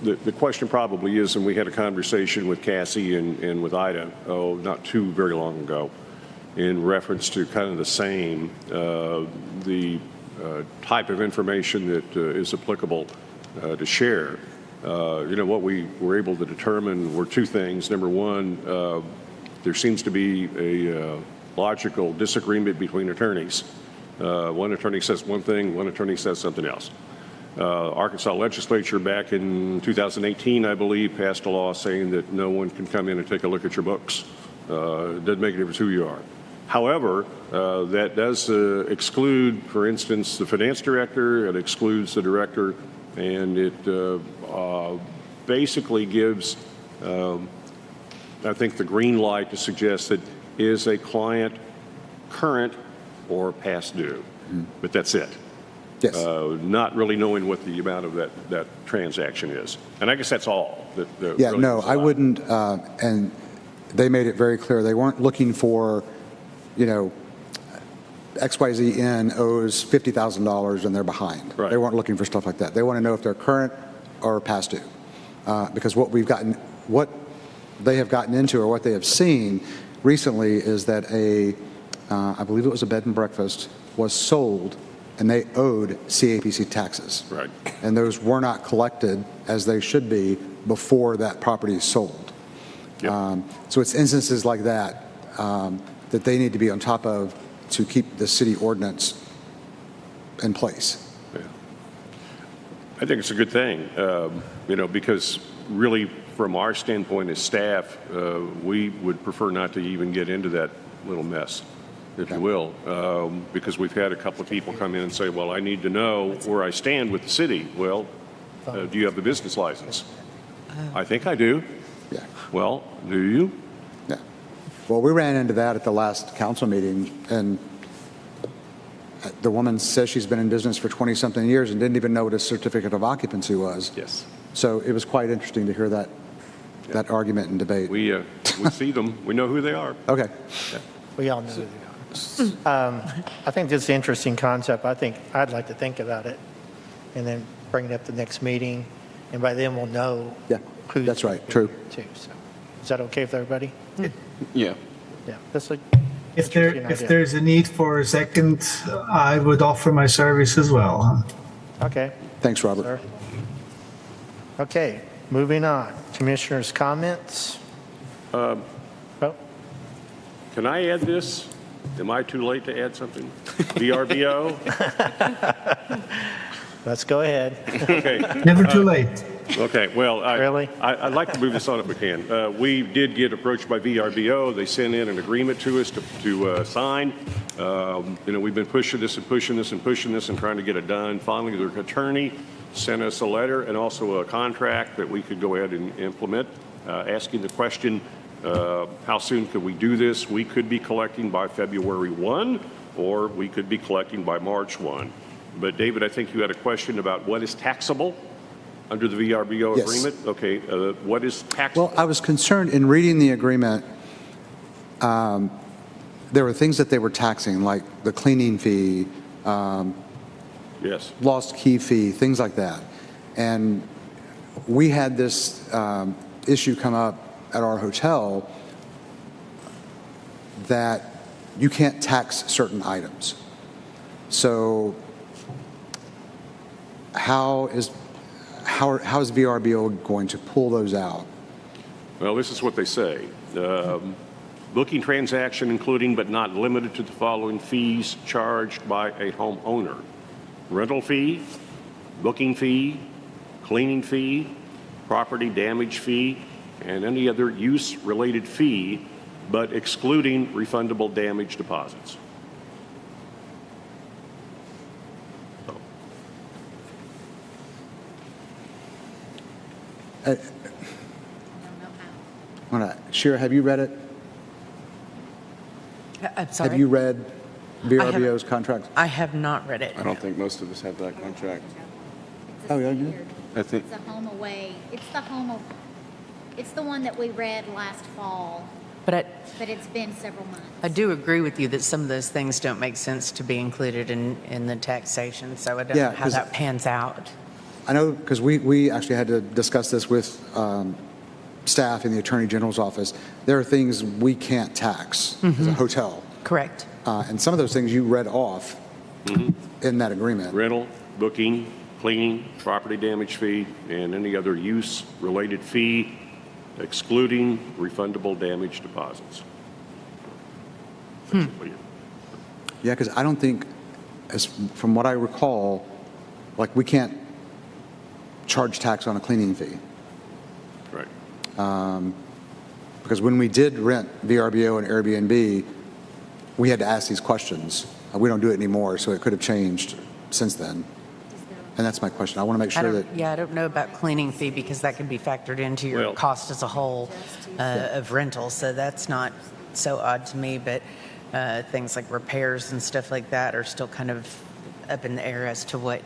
the question probably is, and we had a conversation with Cassie and with Ida, not too very long ago, in reference to kind of the same, the type of information that is applicable to share. What we were able to determine were two things. Number one, there seems to be a logical disagreement between attorneys. One attorney says one thing, one attorney says something else. Arkansas legislature back in 2018, I believe, passed a law saying that no one can come in and take a look at your books. It doesn't make a difference who you are. However, that does exclude, for instance, the finance director. It excludes the director, and it basically gives, I think, the green light to suggest that is a client current or past due. But that's it. Yes. Not really knowing what the amount of that transaction is. And I guess that's all. That Yeah, really no, was I allowed. wouldn't, and they made it very clear. They weren't looking for, XYZ Inn owes $50,000 and they're behind. Right. They weren't looking for stuff like that. They want to know if they're current or past due. Because what they have gotten into or what they have seen recently is that I believe it was a bed and breakfast, was sold and they owed CAPC taxes. Right. And those were not collected as they should be before that property is sold. Yep. So it's instances like that that they need to be on top of to keep the city ordinance in place. Yeah. I think it's a good thing, because really from our standpoint as staff, we would prefer not to even get into that little mess, if you will, because we've had a couple of people come in and say, well, I need to know where I stand with the city. Well, do you have the business license? I think I do. Yeah. Well, do you? Yeah. Well, we ran into that at the last council meeting, and the woman says she's been in business for 20-something years and didn't even know what a certificate of occupancy was. Yes. So it was quite interesting to hear that argument and debate. We see them. We know who they are. Okay. We all know who they are. I think this is an interesting concept. I think I'd like to think about it and then bring it up the next meeting. And by then we'll know Yeah, who's that's right. True. too. So, is that okay with everybody? Yeah. Yeah. That's a If interesting idea. there's a need for a second, I would offer my service as well. Okay. Thanks, Robert. Sir. Okay. Moving on. Commissioners' comments. Oh, Can I add this? Am I too late to add something? VRBO? let's go ahead. Okay. Never too late. Okay, well, Really? I'd like to move this on if we can. We did get approached by VRBO. They sent in an agreement to us to sign. We've been pushing this and pushing this and pushing this and trying to get it done. Finally, their attorney sent us a letter and also a contract that we could go ahead and implement, asking the question, how soon could we do this? We could be collecting by February 1, or we could be collecting by March 1. But David, I think you had a question about what is taxable under the VRBO Yes. agreement? Okay, what is taxable? Well, I was concerned in reading the agreement, there were things that they were taxing, like the cleaning fee, Yes. lost key fee, things like that. And we had this issue come up at our hotel that you can't tax certain items. So how is VRBO going to pull those out? Well, this is what they say. Booking transaction including but not limited to the following fees charged by a homeowner: rental fee, booking fee, cleaning fee, property damage fee, and any other use-related fee, but excluding refundable damage deposits. Shira, have you read it? I'm sorry? Have you read VRBO's contract? I have not read it. I don't think most of us have that contract. Oh, yeah, you do? I think- It's a home away. It's the one that we read last fall, But but it's been several months. I do agree with you that some of those things don't make sense to be included in the taxation, so I don't Yeah, know how 'cause- that pans out. I know, because we actually had to discuss this with staff in the Attorney General's office. There are things we can't tax as a hotel. Correct. And some of those things you read off in that agreement. Rental, booking, cleaning, property damage fee, and any other use-related fee, excluding refundable damage deposits. Basically it. Yeah, because I don't think, from what I recall, like we can't charge tax on a cleaning fee. Right. Because when we did rent VRBO and Airbnb, we had to ask these questions. We don't do it anymore, so it could have changed since then. And that's my question. I want to make sure that, I don't know about cleaning fee because that can be factored into your Well- cost as a whole of rental. So that's not so odd to me, but things like repairs and stuff like that are still kind of up in the air as to what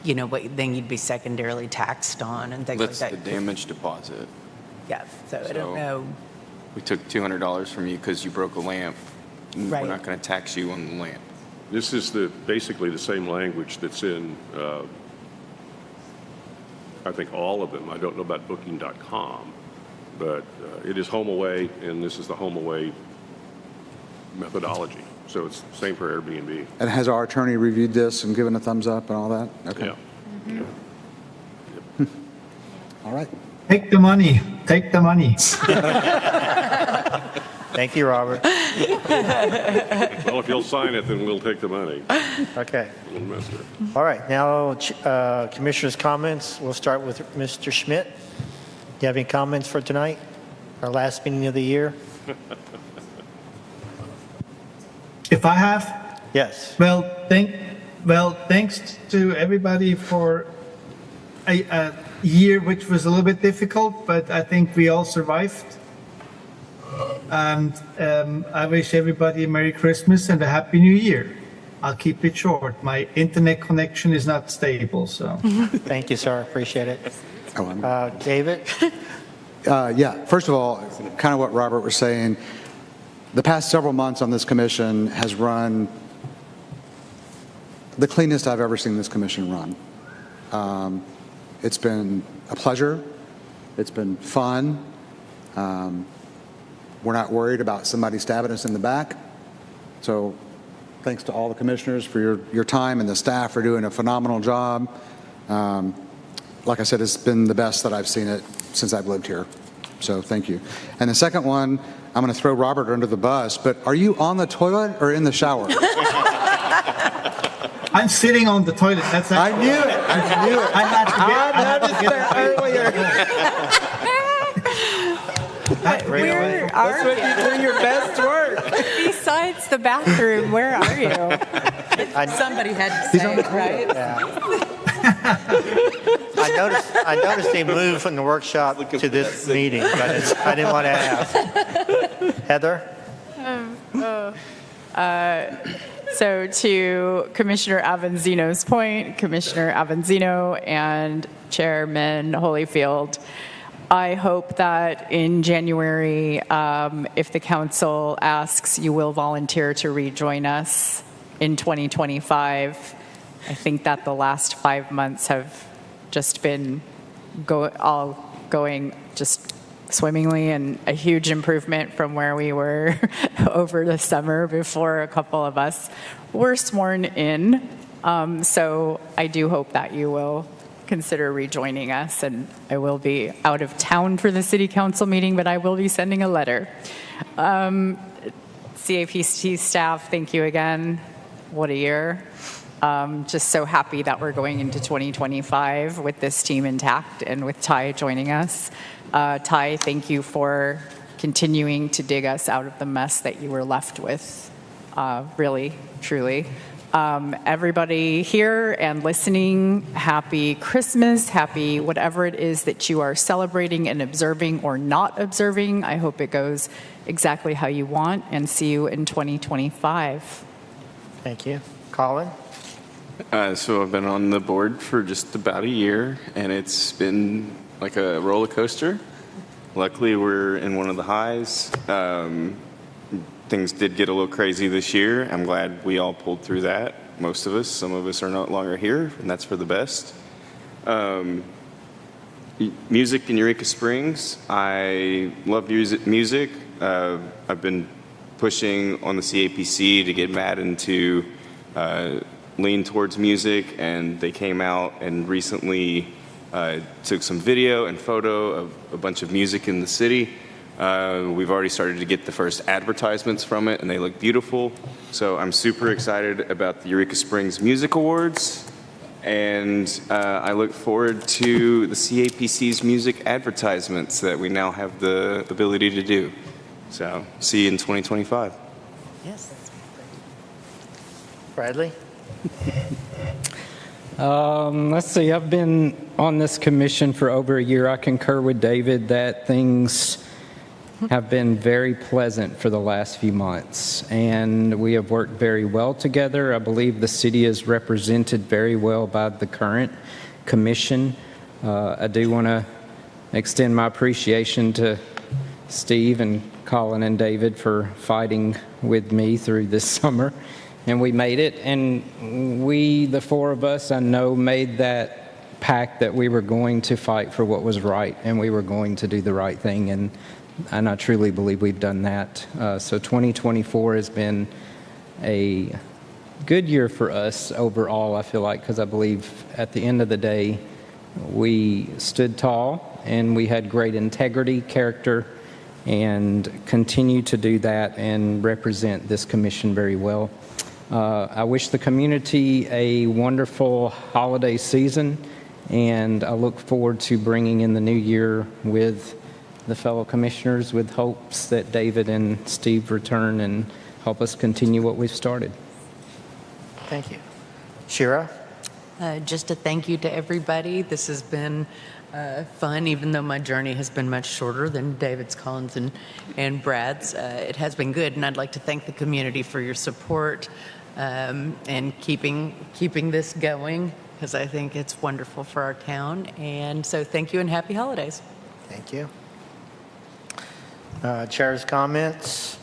then you'd be secondarily taxed on and things That's like the that. damage deposit. Yeah, so I don't So- know. We took $200 from you because you broke a lamp. Right. We're not going to tax you on the lamp. This is basically the same language that's in, I think, all of them. I don't know about Booking.com, but it is HomeAway, and this is the HomeAway methodology. So it's the same for Airbnb. and has our attorney reviewed this and given a thumbs up and all that? Okay. Yeah. All right. Take the money. Take the money. Thank you, Robert. Well, if you'll sign it, then we'll take the money. Okay. Little mister. All right, now Commissioners' comments. We'll start with Mr. Schmidt. Do you have any comments for tonight? Our last meeting of the year? If I have, Yes. well, thanks to everybody for a year which was a little bit difficult, but I think we all survived. And I wish everybody a Merry Christmas and a Happy New Year. I'll keep it short. My internet connection is not stable, so. Thank you, sir. Appreciate it. Oh, David? Yeah, first of all, kind of what Robert was saying, the past several months on this commission has run the cleanest I've ever seen this commission run. It's been a pleasure. It's been fun. We're not worried about somebody stabbing us in the back. So thanks to all the commissioners for your time and the staff for doing a phenomenal job. Like I said, it's been the best that I've seen it since I've lived here. So thank you. And the second one, I'm going to throw Robert under the bus, but are you on the toilet or in the shower? I'm sitting on the toilet. That's I knew it. I knew it. I had to get that Where are you? You're doing your best work. Besides the bathroom, where are you? Somebody had to say it, right? I noticed they moved from the workshop to this meeting, but I didn't want to ask. Heather? So to Commissioner Avanzino's point, Commissioner Avanzino and Chairman Holyfield, I hope that in January, if the council asks, you will volunteer to rejoin us in 2025. I think that the last 5 months have just been going just swimmingly, and a huge improvement from where we were over the summer before a couple of us were sworn in. So I do hope that you will consider rejoining us, and I will be out of town for the city council meeting, but I will be sending a letter. CAPC staff, thank you again. What a year. Just so happy that we're going into 2025 with this team intact and with Ty joining us. Ty, thank you for continuing to dig us out of the mess that you were left with, really, truly. Everybody here and listening, happy Christmas, happy whatever it is that you are celebrating and observing or not observing. I hope it goes exactly how you want, and see you in 2025. Thank you. Colin? So I've been on the board for just about a year, and it's been like a roller coaster. Luckily, we're in one of the highs. Things did get a little crazy this year. I'm glad we all pulled through that. Most of us. Some of us are no longer here, and that's for the best. Music in Eureka Springs. I love music. I've been pushing on the CAPC to get Madden to lean towards music, and they came out and recently took some video and photo of a bunch of music in the city. We've already started to get the first advertisements from it, and they look beautiful. So I'm super excited about the Eureka Springs Music Awards, and I look forward to the CAPC's music advertisements that we now have the ability to do. So see you in 2025. Yes, that's Bradley? Let's see, I've been on this commission for over a year. I concur with David that things have been very pleasant for the last few months, and we have worked very well together. I believe the city is represented very well by the current commission. I do want to extend my appreciation to Steve and Colin and David for fighting with me through this summer, and we made it. And we, the four of us, I know, made that pact that we were going to fight for what was right, and we were going to do the right thing, and I truly believe we've done that. So 2024 has been a good year for us overall, I feel like, because I believe at the end of the day, we stood tall and we had great integrity, character, and continue to do that and represent this commission very well. I wish the community a wonderful holiday season, and I look forward to bringing in the new year with the fellow commissioners with hopes that David and Steve return and help us continue what we've started. Thank you. Shira? Just a thank you to everybody. This has been fun, even though my journey has been much shorter than David's, Colin's, and Brad's. It has been good, and I'd like to thank the community for your support and keeping this going, because I think it's wonderful for our town. And so thank you and happy holidays. Thank you. Chair's comments.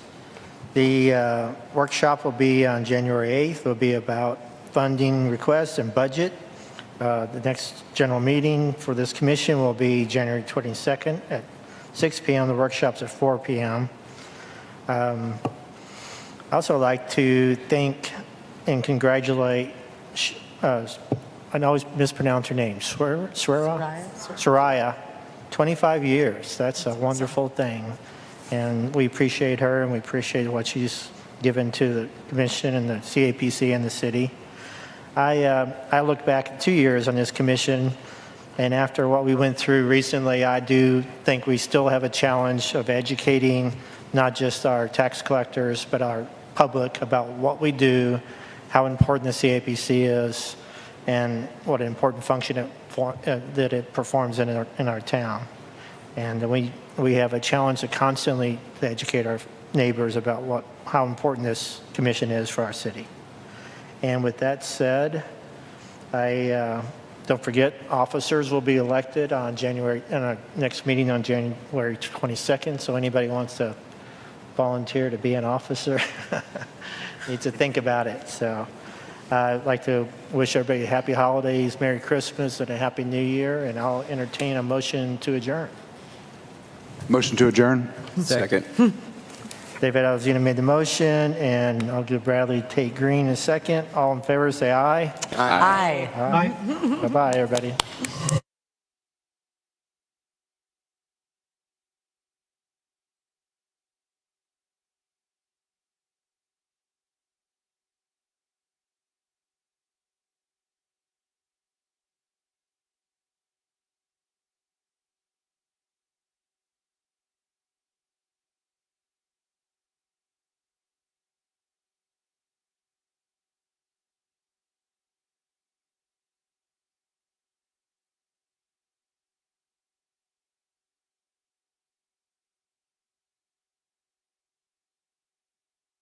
The workshop will be on January 8th. It will be about funding requests and budget. The next general meeting for this commission will be January 22nd at 6 p.m. The workshop's at 4 p.m. I also like to thank and congratulate, I always mispronounce her name, Soraya. 25 years. That's a wonderful thing. And we appreciate her, and we appreciate what she's given to the commission and the CAPC and the city. I look back at 2 years on this commission, and after what we went through recently, I do think we still have a challenge of educating not just our tax collectors, but our public about what we do, how important the CAPC is, and what an important function that it performs in our town. And we have a challenge to constantly educate our neighbors about how important this commission is for our city. And with that said, don't forget, officers will be elected in our next meeting on January 22nd. So anybody wants to volunteer to be an officer needs to think about it. So I'd like to wish everybody happy holidays, Merry Christmas, and a Happy New Year. And I'll entertain a motion to adjourn. Motion to adjourn? Second. David Alzina made the motion, and I'll give Bradley Tate Green a second. All in favor, say aye. Aye. Bye-bye, everybody.